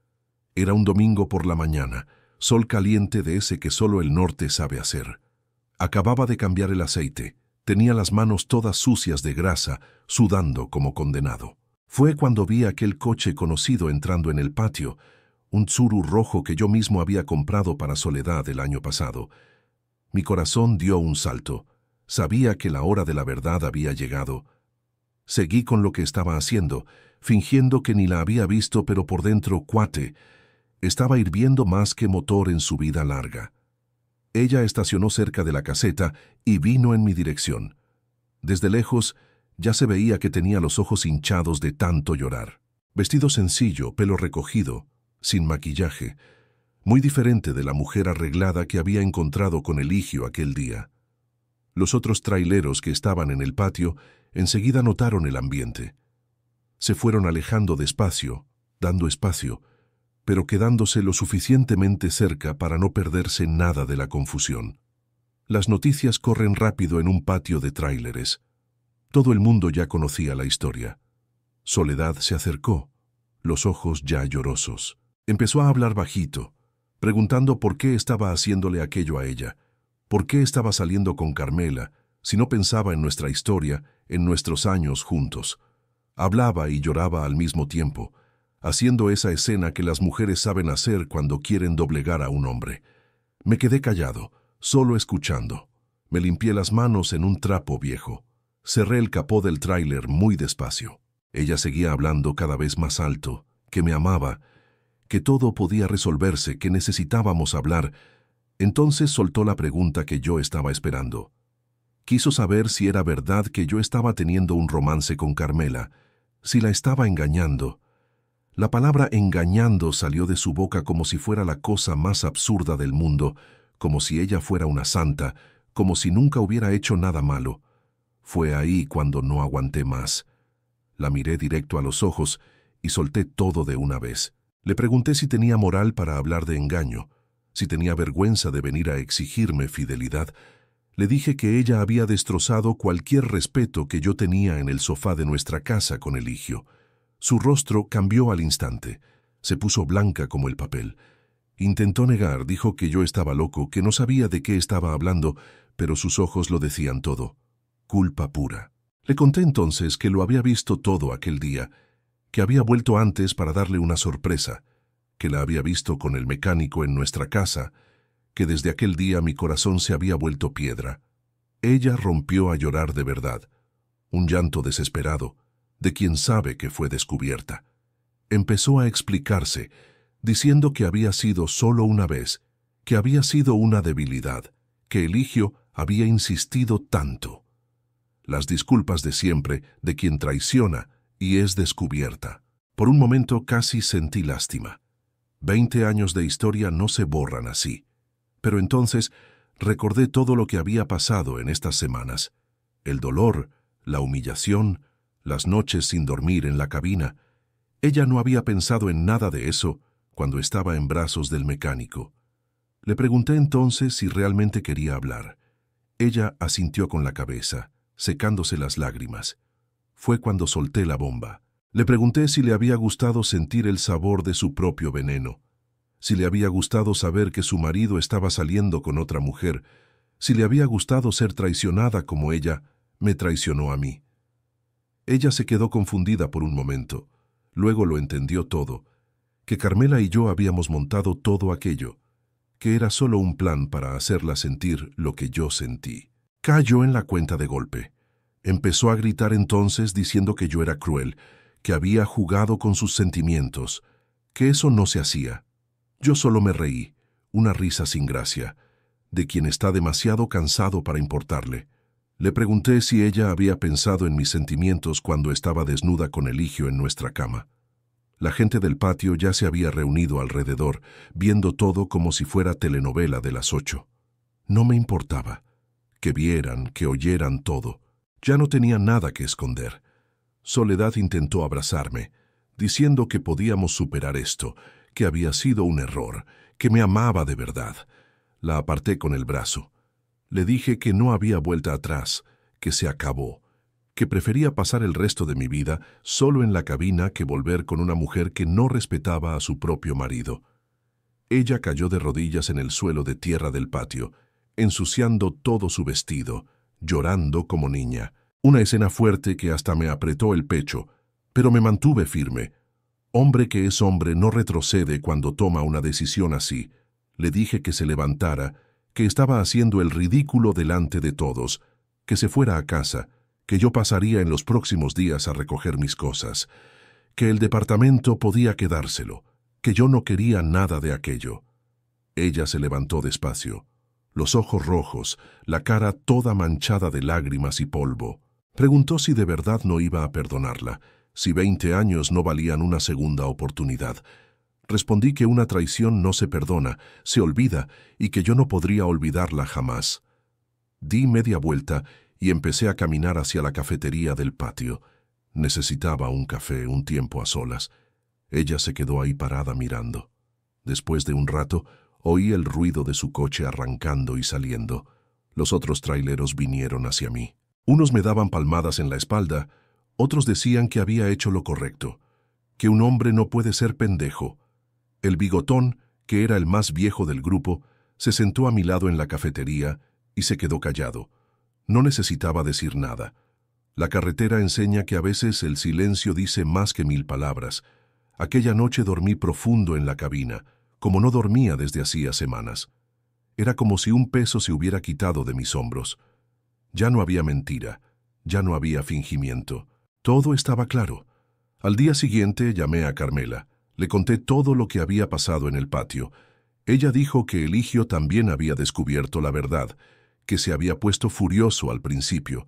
Era un domingo por la mañana, sol caliente de ese que solo el norte sabe hacer. Acababa de cambiar el aceite, tenía las manos todas sucias de grasa, sudando como condenado. Fue cuando vi aquel coche conocido entrando en el patio, un Tsuru rojo que yo mismo había comprado para Soledad el año pasado. Mi corazón dio un salto. Sabía que la hora de la verdad había llegado. Seguí con lo que estaba haciendo, fingiendo que ni la había visto, pero por dentro, cuate, estaba hirviendo más que motor en su vida larga. Ella estacionó cerca de la caseta y vino en mi dirección. Desde lejos, ya se veía que tenía los ojos hinchados de tanto llorar. Vestido sencillo, pelo recogido, sin maquillaje, muy diferente de la mujer arreglada que había encontrado con Eligio aquel día. Los otros traileros que estaban en el patio enseguida notaron el ambiente. Se fueron alejando despacio, dando espacio, pero quedándose lo suficientemente cerca para no perderse nada de la confusión. Las noticias corren rápido en un patio de tráileres. Todo el mundo ya conocía la historia. Soledad se acercó, los ojos ya llorosos. Empezó a hablar bajito, preguntando por qué estaba haciéndole aquello a ella. ¿Por qué estaba saliendo con Carmela si no pensaba en nuestra historia, en nuestros años juntos? Hablaba y lloraba al mismo tiempo, haciendo esa escena que las mujeres saben hacer cuando quieren doblegar a un hombre. Me quedé callado, solo escuchando. Me limpié las manos en un trapo viejo. Cerré el capó del tráiler muy despacio. Ella seguía hablando cada vez más alto, que me amaba, que todo podía resolverse, que necesitábamos hablar. Entonces soltó la pregunta que yo estaba esperando. Quiso saber si era verdad que yo estaba teniendo un romance con Carmela, si la estaba engañando. La palabra engañando salió de su boca como si fuera la cosa más absurda del mundo, como si ella fuera una santa, como si nunca hubiera hecho nada malo. Fue ahí cuando no aguanté más. La miré directo a los ojos y solté todo de una vez. Le pregunté si tenía moral para hablar de engaño, si tenía vergüenza de venir a exigirme fidelidad. Le dije que ella había destrozado cualquier respeto que yo tenía en el sofá de nuestra casa con Eligio. Su rostro cambió al instante. Se puso blanca como el papel. Intentó negar, dijo que yo estaba loco, que no sabía de qué estaba hablando, pero sus ojos lo decían todo. Culpa pura. Le conté entonces que lo había visto todo aquel día, que había vuelto antes para darle una sorpresa, que la había visto con el mecánico en nuestra casa, que desde aquel día mi corazón se había vuelto piedra. Ella rompió a llorar de verdad, un llanto desesperado, de quien sabe que fue descubierta. Empezó a explicarse, diciendo que había sido solo una vez, que había sido una debilidad, que Eligio había insistido tanto. Las disculpas de siempre de quien traiciona y es descubierta. Por un momento casi sentí lástima. 20 años de historia no se borran así. Pero entonces recordé todo lo que había pasado en estas semanas. El dolor, la humillación, las noches sin dormir en la cabina. Ella no había pensado en nada de eso cuando estaba en brazos del mecánico. Le pregunté entonces si realmente quería hablar. Ella asintió con la cabeza, secándose las lágrimas. Fue cuando solté la bomba. Le pregunté si le había gustado sentir el sabor de su propio veneno, si le había gustado saber que su marido estaba saliendo con otra mujer, si le había gustado ser traicionada como ella me traicionó a mí. Ella se quedó confundida por un momento. Luego lo entendió todo, que Carmela y yo habíamos montado todo aquello, que era solo un plan para hacerla sentir lo que yo sentí. Cayó en la cuenta de golpe. Empezó a gritar entonces diciendo que yo era cruel, que había jugado con sus sentimientos, que eso no se hacía. Yo solo me reí, una risa sin gracia, de quien está demasiado cansado para importarle. Le pregunté si ella había pensado en mis sentimientos cuando estaba desnuda con Eligio en nuestra cama. La gente del patio ya se había reunido alrededor, viendo todo como si fuera telenovela de las 8. No me importaba. Que vieran, que oyeran todo. Ya no tenía nada que esconder. Soledad intentó abrazarme, diciendo que podíamos superar esto, que había sido un error, que me amaba de verdad. La aparté con el brazo. Le dije que no había vuelta atrás, que se acabó, que prefería pasar el resto de mi vida solo en la cabina que volver con una mujer que no respetaba a su propio marido. Ella cayó de rodillas en el suelo de tierra del patio, ensuciando todo su vestido, llorando como niña. Una escena fuerte que hasta me apretó el pecho, pero me mantuve firme. Hombre que es hombre no retrocede cuando toma una decisión así. Le dije que se levantara, que estaba haciendo el ridículo delante de todos, que se fuera a casa, que yo pasaría en los próximos días a recoger mis cosas, que el departamento podía quedárselo, que yo no quería nada de aquello. Ella se levantó despacio, los ojos rojos, la cara toda manchada de lágrimas y polvo. Preguntó si de verdad no iba a perdonarla, si 20 años no valían una segunda oportunidad. Respondí que una traición no se perdona, se olvida, y que yo no podría olvidarla jamás. Di media vuelta y empecé a caminar hacia la cafetería del patio. Necesitaba un café, un tiempo a solas. Ella se quedó ahí parada mirando. Después de un rato, oí el ruido de su coche arrancando y saliendo. Los otros traileros vinieron hacia mí. Unos me daban palmadas en la espalda, otros decían que había hecho lo correcto, que un hombre no puede ser pendejo. El bigotón, que era el más viejo del grupo, se sentó a mi lado en la cafetería y se quedó callado. No necesitaba decir nada. La carretera enseña que a veces el silencio dice más que 1000 palabras. Aquella noche dormí profundo en la cabina, como no dormía desde hacía semanas. Era como si un peso se hubiera quitado de mis hombros. Ya no había mentira, ya no había fingimiento. Todo estaba claro. Al día siguiente llamé a Carmela. Le conté todo lo que había pasado en el patio. Ella dijo que Eligio también había descubierto la verdad, que se había puesto furioso al principio,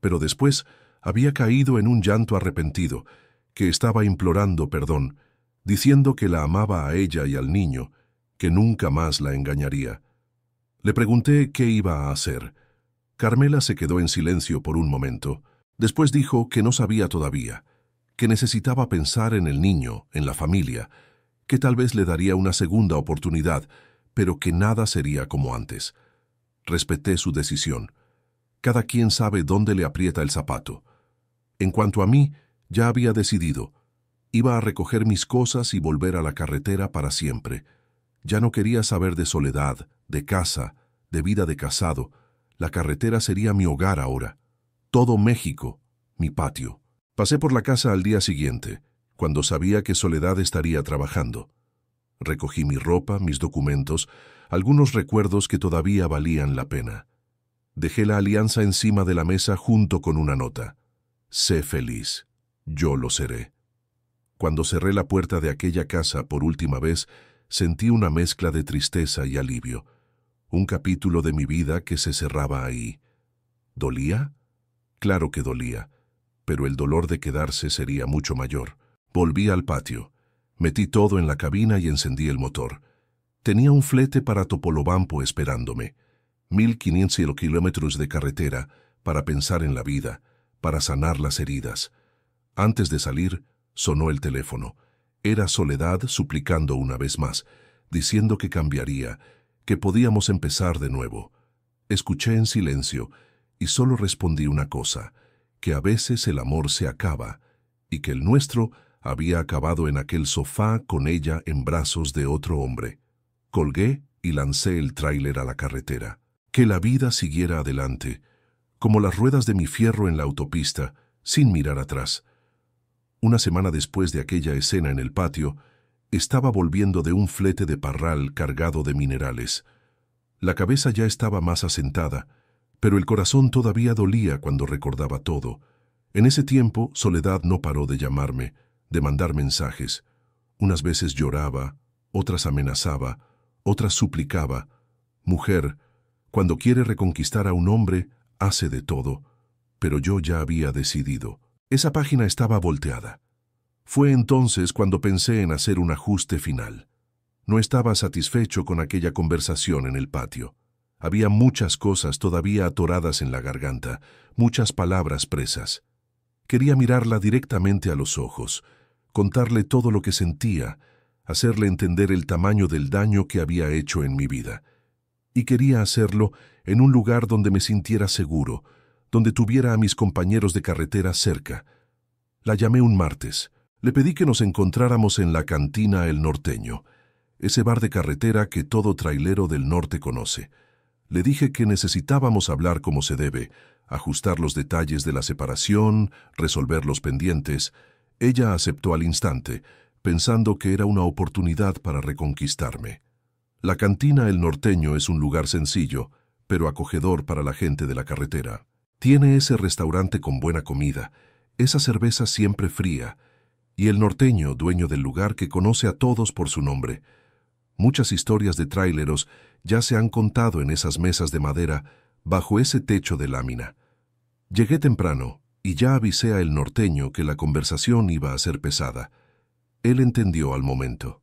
pero después había caído en un llanto arrepentido, que estaba implorando perdón, diciendo que la amaba a ella y al niño, que nunca más la engañaría. Le pregunté qué iba a hacer. Carmela se quedó en silencio por un momento. Después dijo que no sabía todavía, que necesitaba pensar en el niño, en la familia, que tal vez le daría una segunda oportunidad, pero que nada sería como antes. Respeté su decisión. Cada quien sabe dónde le aprieta el zapato. En cuanto a mí, ya había decidido. Iba a recoger mis cosas y volver a la carretera para siempre. Ya no quería saber de soledad, de casa, de vida de casado. La carretera sería mi hogar ahora. Todo México, mi patio. Pasé por la casa al día siguiente, cuando sabía que Soledad estaría trabajando. Recogí mi ropa, mis documentos, algunos recuerdos que todavía valían la pena. Dejé la alianza encima de la mesa junto con una nota. Sé feliz. Yo lo seré. Cuando cerré la puerta de aquella casa por última vez, sentí una mezcla de tristeza y alivio. Un capítulo de mi vida que se cerraba ahí. ¿Dolía? Claro que dolía, pero el dolor de quedarse sería mucho mayor. Volví al patio. Metí todo en la cabina y encendí el motor. Tenía un flete para Topolobampo esperándome. 1500 kilómetros de carretera para pensar en la vida, para sanar las heridas. Antes de salir, sonó el teléfono. Era Soledad suplicando una vez más, diciendo que cambiaría, que podíamos empezar de nuevo. Escuché en silencio y solo respondí una cosa, que a veces el amor se acaba y que el nuestro había acabado en aquel sofá con ella en brazos de otro hombre. Colgué y lancé el tráiler a la carretera. Que la vida siguiera adelante, como las ruedas de mi fierro en la autopista, sin mirar atrás. Una semana después de aquella escena en el patio, estaba volviendo de un flete de parral cargado de minerales. La cabeza ya estaba más asentada, pero el corazón todavía dolía cuando recordaba todo. En ese tiempo, Soledad no paró de llamarme, de mandar mensajes. Unas veces lloraba, otras amenazaba, otras suplicaba. Mujer, cuando quiere reconquistar a un hombre, hace de todo. Pero yo ya había decidido. Esa página estaba volteada. Fue entonces cuando pensé en hacer un ajuste final. No estaba satisfecho con aquella conversación en el patio. Había muchas cosas todavía atoradas en la garganta, muchas palabras presas. Quería mirarla directamente a los ojos, contarle todo lo que sentía, hacerle entender el tamaño del daño que había hecho en mi vida. Y quería hacerlo en un lugar donde me sintiera seguro, donde tuviera a mis compañeros de carretera cerca. La llamé un martes. Le pedí que nos encontráramos en la cantina El Norteño, ese bar de carretera que todo trailero del norte conoce. Le dije que necesitábamos hablar como se debe, ajustar los detalles de la separación, resolver los pendientes. Ella aceptó al instante, pensando que era una oportunidad para reconquistarme. La cantina El Norteño es un lugar sencillo, pero acogedor para la gente de la carretera. Tiene ese restaurante con buena comida, esa cerveza siempre fría, y el norteño, dueño del lugar, que conoce a todos por su nombre. Muchas historias de tráileros ya se han contado en esas mesas de madera, bajo ese techo de lámina. Llegué temprano, y ya avisé a El Norteño que la conversación iba a ser pesada. Él entendió al momento.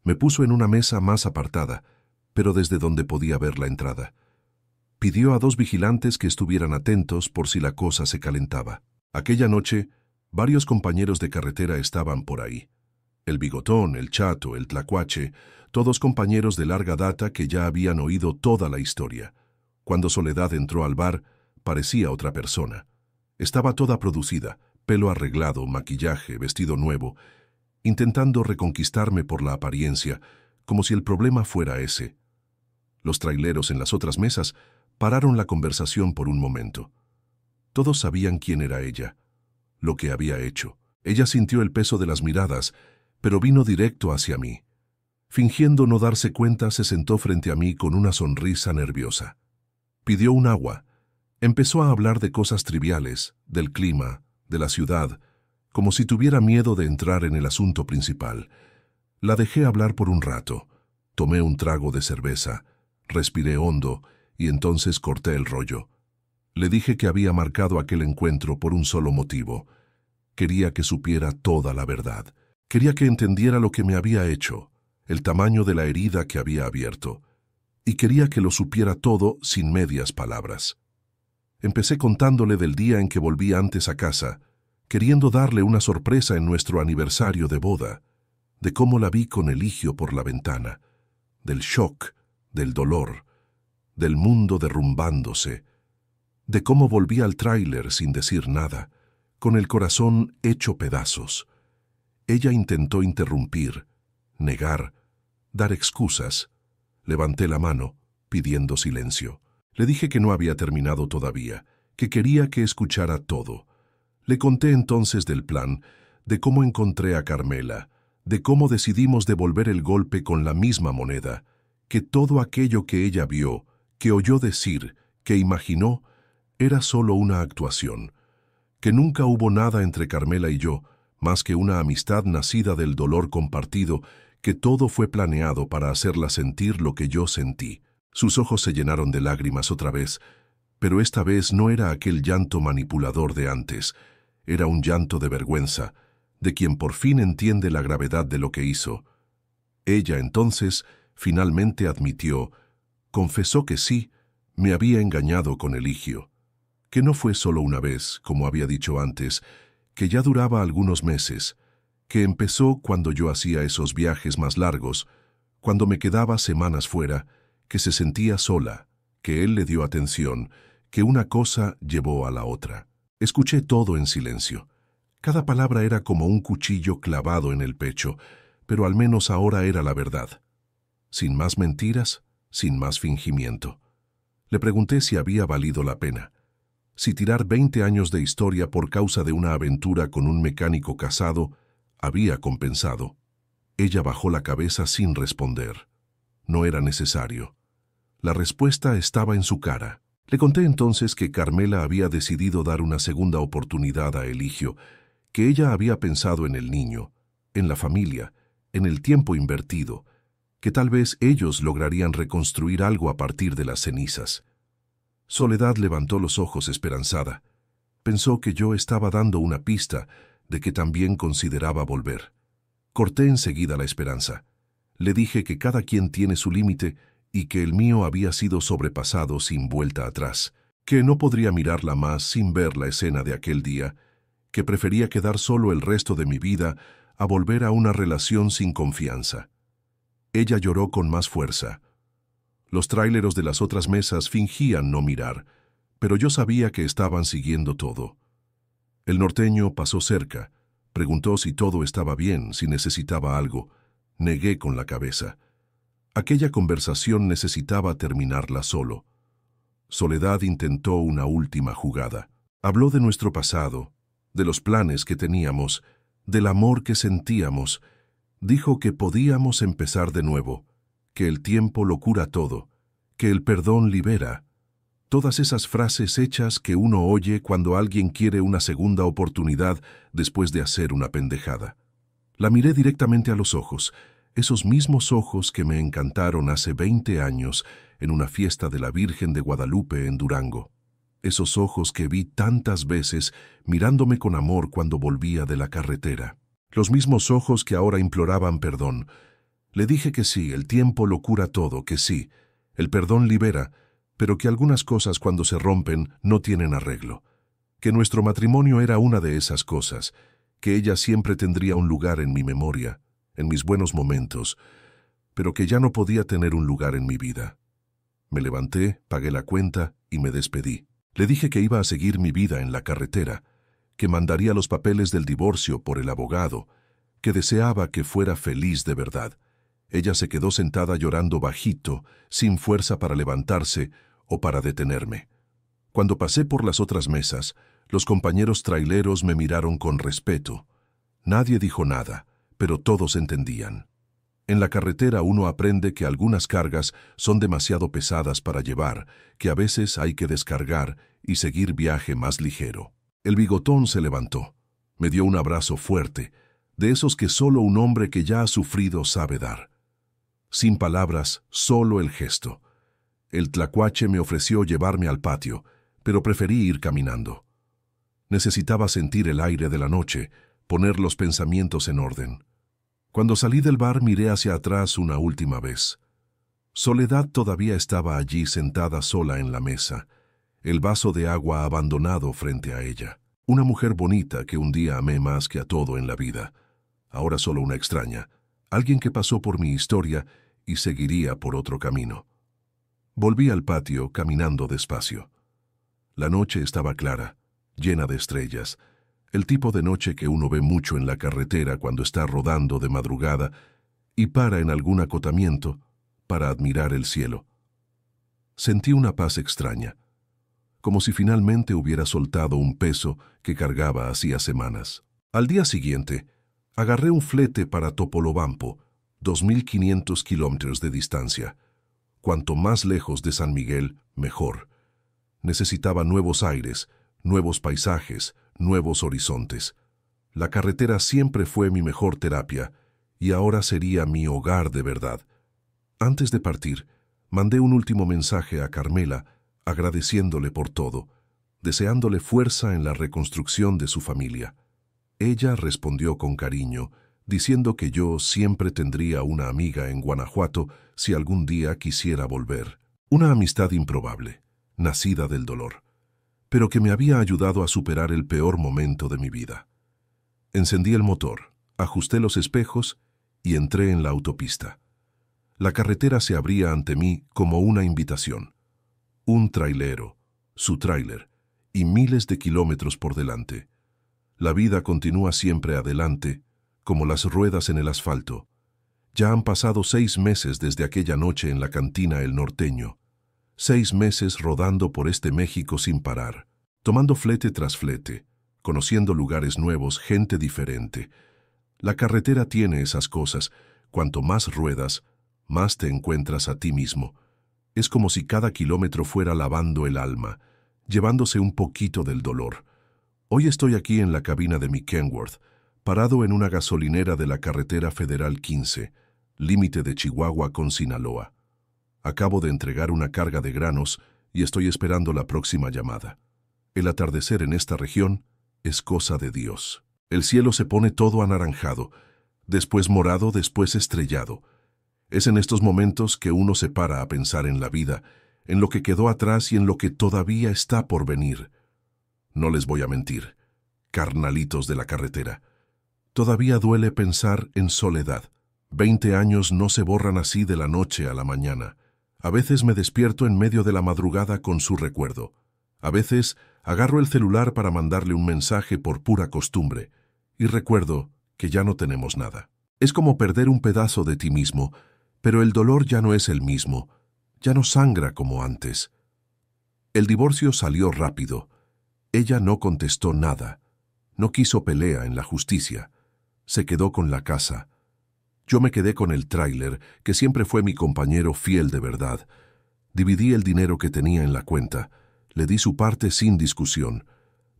Me puso en una mesa más apartada, pero desde donde podía ver la entrada. Pidió a 2 vigilantes que estuvieran atentos por si la cosa se calentaba. Aquella noche, varios compañeros de carretera estaban por ahí. El Bigotón, el Chato, el Tlacuache, todos compañeros de larga data que ya habían oído toda la historia. Cuando Soledad entró al bar, parecía otra persona. Estaba toda producida, pelo arreglado, maquillaje, vestido nuevo, intentando reconquistarme por la apariencia, como si el problema fuera ese. Los traileros en las otras mesas pararon la conversación por un momento. Todos sabían quién era ella, lo que había hecho. Ella sintió el peso de las miradas, pero vino directo hacia mí. Fingiendo no darse cuenta, se sentó frente a mí con una sonrisa nerviosa. Pidió un agua. Empezó a hablar de cosas triviales, del clima, de la ciudad, como si tuviera miedo de entrar en el asunto principal. La dejé hablar por un rato. Tomé un trago de cerveza, respiré hondo y entonces corté el rollo. Le dije que había marcado aquel encuentro por un solo motivo. Quería que supiera toda la verdad. Quería que entendiera lo que me había hecho, el tamaño de la herida que había abierto, y quería que lo supiera todo sin medias palabras. Empecé contándole del día en que volví antes a casa, queriendo darle una sorpresa en nuestro aniversario de boda, de cómo la vi con Eligio por la ventana, del shock, del dolor, del mundo derrumbándose, de cómo volví al tráiler sin decir nada, con el corazón hecho pedazos. Ella intentó interrumpir, negar, dar excusas. Levanté la mano, pidiendo silencio. Le dije que no había terminado todavía, que quería que escuchara todo. Le conté entonces del plan, de cómo encontré a Carmela, de cómo decidimos devolver el golpe con la misma moneda, que todo aquello que ella vio, que oyó decir, que imaginó, era solo una actuación, que nunca hubo nada entre Carmela y yo, más que una amistad nacida del dolor compartido, que todo fue planeado para hacerla sentir lo que yo sentí. Sus ojos se llenaron de lágrimas otra vez, pero esta vez no era aquel llanto manipulador de antes, era un llanto de vergüenza, de quien por fin entiende la gravedad de lo que hizo. Ella entonces finalmente admitió, confesó que sí, me había engañado con Eligio, que no fue solo una vez, como había dicho antes, que ya duraba algunos meses, que empezó cuando yo hacía esos viajes más largos, cuando me quedaba semanas fuera, que se sentía sola, que él le dio atención, que una cosa llevó a la otra. Escuché todo en silencio. Cada palabra era como un cuchillo clavado en el pecho, pero al menos ahora era la verdad. Sin más mentiras, sin más fingimiento. Le pregunté si había valido la pena. Si tirar 20 años de historia por causa de una aventura con un mecánico casado había compensado. Ella bajó la cabeza sin responder. No era necesario. La respuesta estaba en su cara. Le conté entonces que Carmela había decidido dar una segunda oportunidad a Eligio, que ella había pensado en el niño, en la familia, en el tiempo invertido, que tal vez ellos lograrían reconstruir algo a partir de las cenizas. Soledad levantó los ojos esperanzada. Pensó que yo estaba dando una pista de que también consideraba volver. Corté enseguida la esperanza. Le dije que cada quien tiene su límite y que el mío había sido sobrepasado sin vuelta atrás, que no podría mirarla más sin ver la escena de aquel día, que prefería quedar solo el resto de mi vida a volver a una relación sin confianza. Ella lloró con más fuerza. Los tráileros de las otras mesas fingían no mirar, pero yo sabía que estaban siguiendo todo. El norteño pasó cerca, preguntó si todo estaba bien, si necesitaba algo. Negué con la cabeza. Aquella conversación necesitaba terminarla solo. Soledad intentó una última jugada. Habló de nuestro pasado, de los planes que teníamos, del amor que sentíamos. Dijo que podíamos empezar de nuevo, que el tiempo lo cura todo, que el perdón libera. Todas esas frases hechas que uno oye cuando alguien quiere una segunda oportunidad después de hacer una pendejada. La miré directamente a los ojos, esos mismos ojos que me encantaron hace 20 años en una fiesta de la Virgen de Guadalupe en Durango. Esos ojos que vi tantas veces mirándome con amor cuando volvía de la carretera. Los mismos ojos que ahora imploraban perdón. Le dije que sí, el tiempo lo cura todo, que sí, el perdón libera, pero que algunas cosas cuando se rompen no tienen arreglo. Que nuestro matrimonio era una de esas cosas, que ella siempre tendría un lugar en mi memoria, en mis buenos momentos, pero que ya no podía tener un lugar en mi vida. Me levanté, pagué la cuenta y me despedí. Le dije que iba a seguir mi vida en la carretera, que mandaría los papeles del divorcio por el abogado, que deseaba que fuera feliz de verdad. Ella se quedó sentada llorando bajito, sin fuerza para levantarse o para detenerme. Cuando pasé por las otras mesas, los compañeros traileros me miraron con respeto. Nadie dijo nada, pero todos entendían. En la carretera uno aprende que algunas cargas son demasiado pesadas para llevar, que a veces hay que descargar y seguir viaje más ligero. El bigotón se levantó. Me dio un abrazo fuerte, de esos que solo un hombre que ya ha sufrido sabe dar. Sin palabras, solo el gesto. El tlacuache me ofreció llevarme al patio, pero preferí ir caminando. Necesitaba sentir el aire de la noche, poner los pensamientos en orden. Cuando salí del bar miré hacia atrás una última vez. Soledad todavía estaba allí sentada sola en la mesa, el vaso de agua abandonado frente a ella. Una mujer bonita que un día amé más que a todo en la vida. Ahora solo una extraña, alguien que pasó por mi historia y seguiría por otro camino. Volví al patio caminando despacio. La noche estaba clara, llena de estrellas, el tipo de noche que uno ve mucho en la carretera cuando está rodando de madrugada y para en algún acotamiento para admirar el cielo. Sentí una paz extraña, como si finalmente hubiera soltado un peso que cargaba hacía semanas. Al día siguiente, agarré un flete para Topolobampo, 2.500 kilómetros de distancia. Cuanto más lejos de San Miguel, mejor. Necesitaba nuevos aires, nuevos paisajes, nuevos horizontes. La carretera siempre fue mi mejor terapia y ahora sería mi hogar de verdad. Antes de partir, mandé un último mensaje a Carmela, agradeciéndole por todo, deseándole fuerza en la reconstrucción de su familia. Ella respondió con cariño, diciendo que yo siempre tendría una amiga en Guanajuato si algún día quisiera volver. Una amistad improbable, nacida del dolor, pero que me había ayudado a superar el peor momento de mi vida. Encendí el motor, ajusté los espejos y entré en la autopista. La carretera se abría ante mí como una invitación. Un trailero, su tráiler, y miles de kilómetros por delante. La vida continúa siempre adelante, como las ruedas en el asfalto. Ya han pasado 6 meses desde aquella noche en la cantina El Norteño. 6 meses rodando por este México sin parar, tomando flete tras flete, conociendo lugares nuevos, gente diferente. La carretera tiene esas cosas. Cuanto más ruedas, más te encuentras a ti mismo. Es como si cada kilómetro fuera lavando el alma, llevándose un poquito del dolor. Hoy estoy aquí en la cabina de mi Kenworth, parado en una gasolinera de la carretera Federal 15, límite de Chihuahua con Sinaloa. Acabo de entregar una carga de granos y estoy esperando la próxima llamada. El atardecer en esta región es cosa de Dios. El cielo se pone todo anaranjado, después morado, después estrellado. Es en estos momentos que uno se para a pensar en la vida, en lo que quedó atrás y en lo que todavía está por venir. No les voy a mentir, carnalitos de la carretera. Todavía duele pensar en soledad. 20 años no se borran así de la noche a la mañana. A veces me despierto en medio de la madrugada con su recuerdo. A veces agarro el celular para mandarle un mensaje por pura costumbre y recuerdo que ya no tenemos nada. Es como perder un pedazo de ti mismo, pero el dolor ya no es el mismo, ya no sangra como antes. El divorcio salió rápido. Ella no contestó nada, no quiso pelea en la justicia, se quedó con la casa. Yo me quedé con el tráiler, que siempre fue mi compañero fiel de verdad. Dividí el dinero que tenía en la cuenta, le di su parte sin discusión.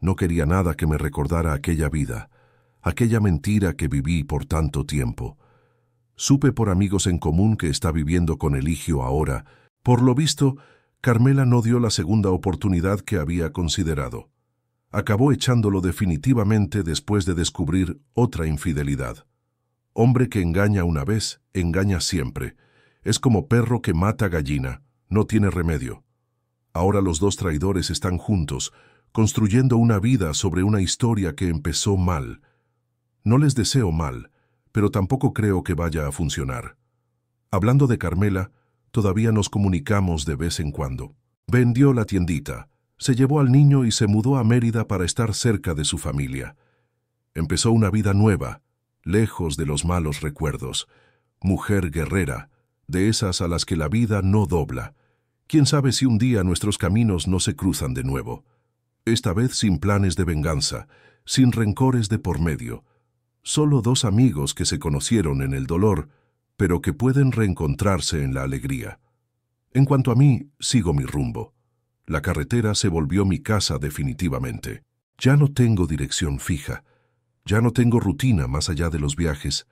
No quería nada que me recordara aquella vida, aquella mentira que viví por tanto tiempo. Supe por amigos en común que está viviendo con Eligio ahora. Por lo visto, Carmela no dio la segunda oportunidad que había considerado. Acabó echándolo definitivamente después de descubrir otra infidelidad. Hombre que engaña una vez, engaña siempre. Es como perro que mata gallina, no tiene remedio. Ahora los dos traidores están juntos, construyendo una vida sobre una historia que empezó mal. No les deseo mal, pero tampoco creo que vaya a funcionar. Hablando de Carmela, todavía nos comunicamos de vez en cuando. Vendió la tiendita, se llevó al niño y se mudó a Mérida para estar cerca de su familia. Empezó una vida nueva, lejos de los malos recuerdos. Mujer guerrera, de esas a las que la vida no dobla. Quién sabe si un día nuestros caminos no se cruzan de nuevo. Esta vez sin planes de venganza, sin rencores de por medio. Solo dos amigos que se conocieron en el dolor pero que pueden reencontrarse en la alegría. En cuanto a mí, sigo mi rumbo. La carretera se volvió mi casa definitivamente. Ya no tengo dirección fija. Ya no tengo rutina más allá de los viajes.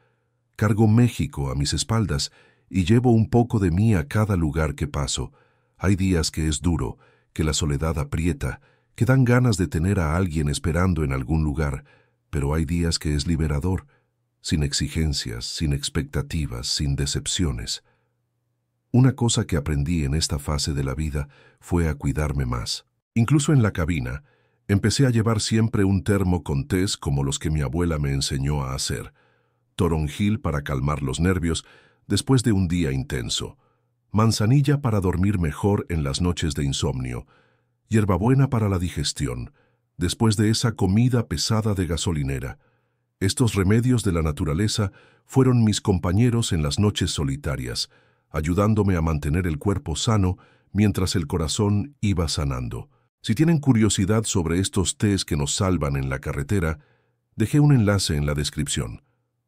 Cargo México a mis espaldas y llevo un poco de mí a cada lugar que paso. Hay días que es duro, que la soledad aprieta, que dan ganas de tener a alguien esperando en algún lugar, pero hay días que es liberador, sin exigencias, sin expectativas, sin decepciones. Una cosa que aprendí en esta fase de la vida fue a cuidarme más. Incluso en la cabina, empecé a llevar siempre un termo con tés como los que mi abuela me enseñó a hacer. Toronjil para calmar los nervios después de un día intenso. Manzanilla para dormir mejor en las noches de insomnio. Hierbabuena para la digestión, después de esa comida pesada de gasolinera. Estos remedios de la naturaleza fueron mis compañeros en las noches solitarias, ayudándome a mantener el cuerpo sano mientras el corazón iba sanando. Si tienen curiosidad sobre estos tés que nos salvan en la carretera, dejé un enlace en la descripción.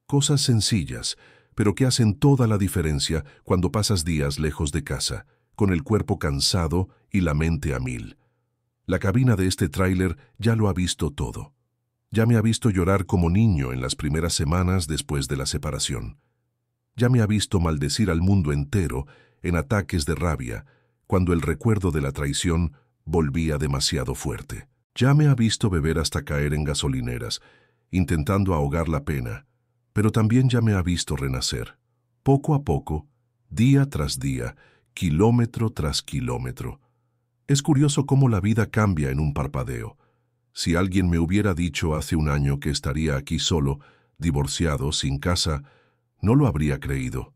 Cosas sencillas, pero que hacen toda la diferencia cuando pasas días lejos de casa, con el cuerpo cansado y la mente a mil. La cabina de este tráiler ya lo ha visto todo. Ya me ha visto llorar como niño en las primeras semanas después de la separación. Ya me ha visto maldecir al mundo entero en ataques de rabia, cuando el recuerdo de la traición volvía demasiado fuerte. Ya me ha visto beber hasta caer en gasolineras, intentando ahogar la pena, pero también ya me ha visto renacer, poco a poco, día tras día, kilómetro tras kilómetro. Es curioso cómo la vida cambia en un parpadeo. Si alguien me hubiera dicho hace un año que estaría aquí solo, divorciado, sin casa, no lo habría creído.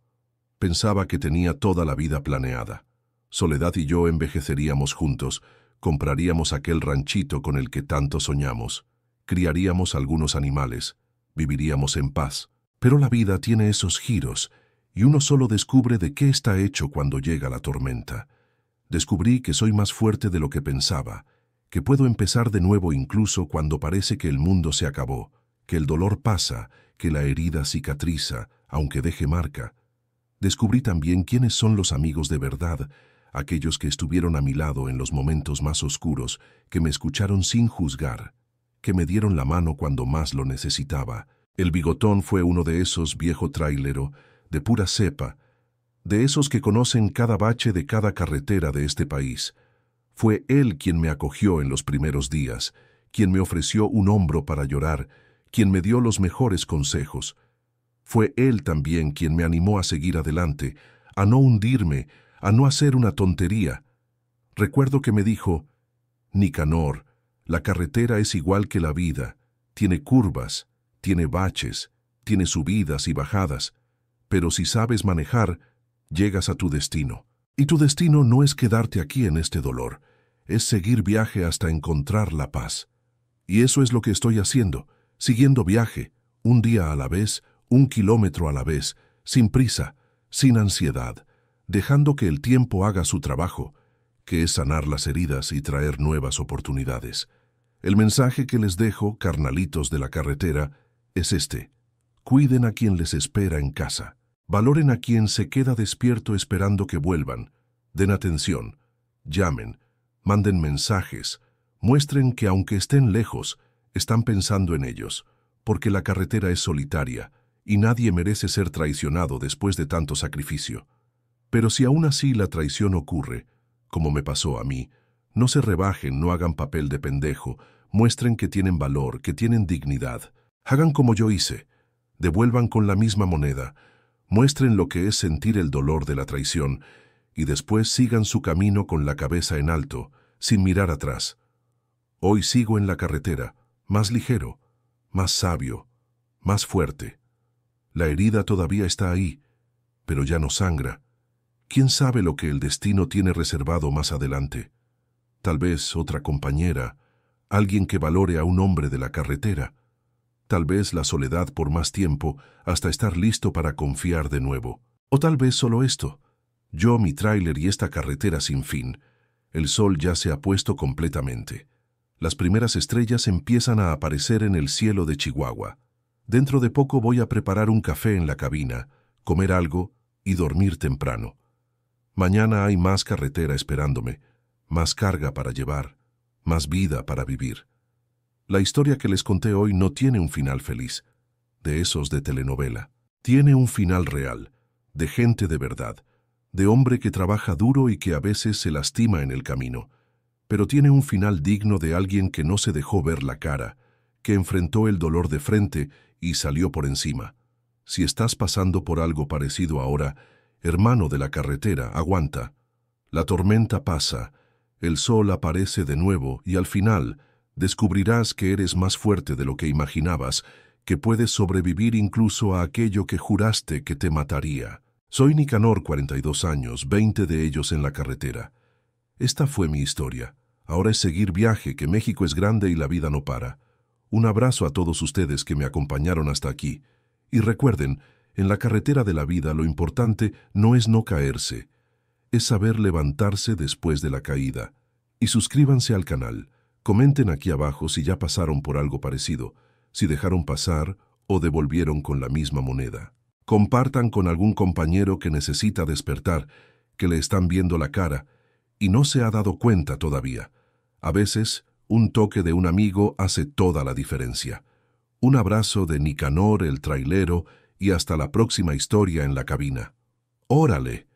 Pensaba que tenía toda la vida planeada. Soledad y yo envejeceríamos juntos, compraríamos aquel ranchito con el que tanto soñamos, criaríamos algunos animales, viviríamos en paz. Pero la vida tiene esos giros, y uno solo descubre de qué está hecho cuando llega la tormenta. Descubrí que soy más fuerte de lo que pensaba, que puedo empezar de nuevo incluso cuando parece que el mundo se acabó, que el dolor pasa, que la herida cicatriza, aunque deje marca. Descubrí también quiénes son los amigos de verdad, aquellos que estuvieron a mi lado en los momentos más oscuros, que me escucharon sin juzgar, que me dieron la mano cuando más lo necesitaba. El Bigotón fue uno de esos, viejo trailero, de pura cepa, de esos que conocen cada bache de cada carretera de este país. Fue él quien me acogió en los primeros días, quien me ofreció un hombro para llorar, quien me dio los mejores consejos. Fue él también quien me animó a seguir adelante, a no hundirme, a no hacer una tontería. Recuerdo que me dijo: Nicanor, la carretera es igual que la vida, tiene curvas, tiene baches, tiene subidas y bajadas, pero si sabes manejar, llegas a tu destino. Y tu destino no es quedarte aquí en este dolor, es seguir viaje hasta encontrar la paz. Y eso es lo que estoy haciendo, siguiendo viaje, un día a la vez, un kilómetro a la vez, sin prisa, sin ansiedad, dejando que el tiempo haga su trabajo, que es sanar las heridas y traer nuevas oportunidades. El mensaje que les dejo, carnalitos de la carretera, es este: cuiden a quien les espera en casa. Valoren a quien se queda despierto esperando que vuelvan. Den atención, llamen, manden mensajes, muestren que aunque estén lejos, están pensando en ellos, porque la carretera es solitaria y nadie merece ser traicionado después de tanto sacrificio. Pero si aún así la traición ocurre, como me pasó a mí, no se rebajen, no hagan papel de pendejo, muestren que tienen valor, que tienen dignidad. Hagan como yo hice, devuelvan con la misma moneda, muestren lo que es sentir el dolor de la traición y después sigan su camino con la cabeza en alto, sin mirar atrás. Hoy sigo en la carretera, más ligero, más sabio, más fuerte. La herida todavía está ahí, pero ya no sangra. ¿Quién sabe lo que el destino tiene reservado más adelante? Tal vez otra compañera, alguien que valore a un hombre de la carretera. Tal vez la soledad por más tiempo hasta estar listo para confiar de nuevo. O tal vez solo esto: yo, mi tráiler y esta carretera sin fin. El sol ya se ha puesto completamente. Las primeras estrellas empiezan a aparecer en el cielo de Chihuahua. Dentro de poco voy a preparar un café en la cabina, comer algo y dormir temprano. Mañana hay más carretera esperándome, más carga para llevar, más vida para vivir. La historia que les conté hoy no tiene un final feliz, de esos de telenovela. Tiene un final real, de gente de verdad, de hombre que trabaja duro y que a veces se lastima en el camino, pero tiene un final digno de alguien que no se dejó ver la cara, que enfrentó el dolor de frente y salió por encima. Si estás pasando por algo parecido ahora, hermano de la carretera, aguanta. La tormenta pasa, el sol aparece de nuevo y al final descubrirás que eres más fuerte de lo que imaginabas, que puedes sobrevivir incluso a aquello que juraste que te mataría. Soy Nicanor, 42 años, 20 de ellos en la carretera. Esta fue mi historia. Ahora es seguir viaje, que México es grande y la vida no para. Un abrazo a todos ustedes que me acompañaron hasta aquí. Y recuerden, en la carretera de la vida lo importante no es no caerse, es saber levantarse después de la caída. Y suscríbanse al canal. Comenten aquí abajo si ya pasaron por algo parecido, si dejaron pasar o devolvieron con la misma moneda. Compartan con algún compañero que necesita despertar, que le están viendo la cara y no se ha dado cuenta todavía. A veces, un toque de un amigo hace toda la diferencia. Un abrazo de Nicanor, el trailero, y hasta la próxima historia en la cabina. ¡Órale!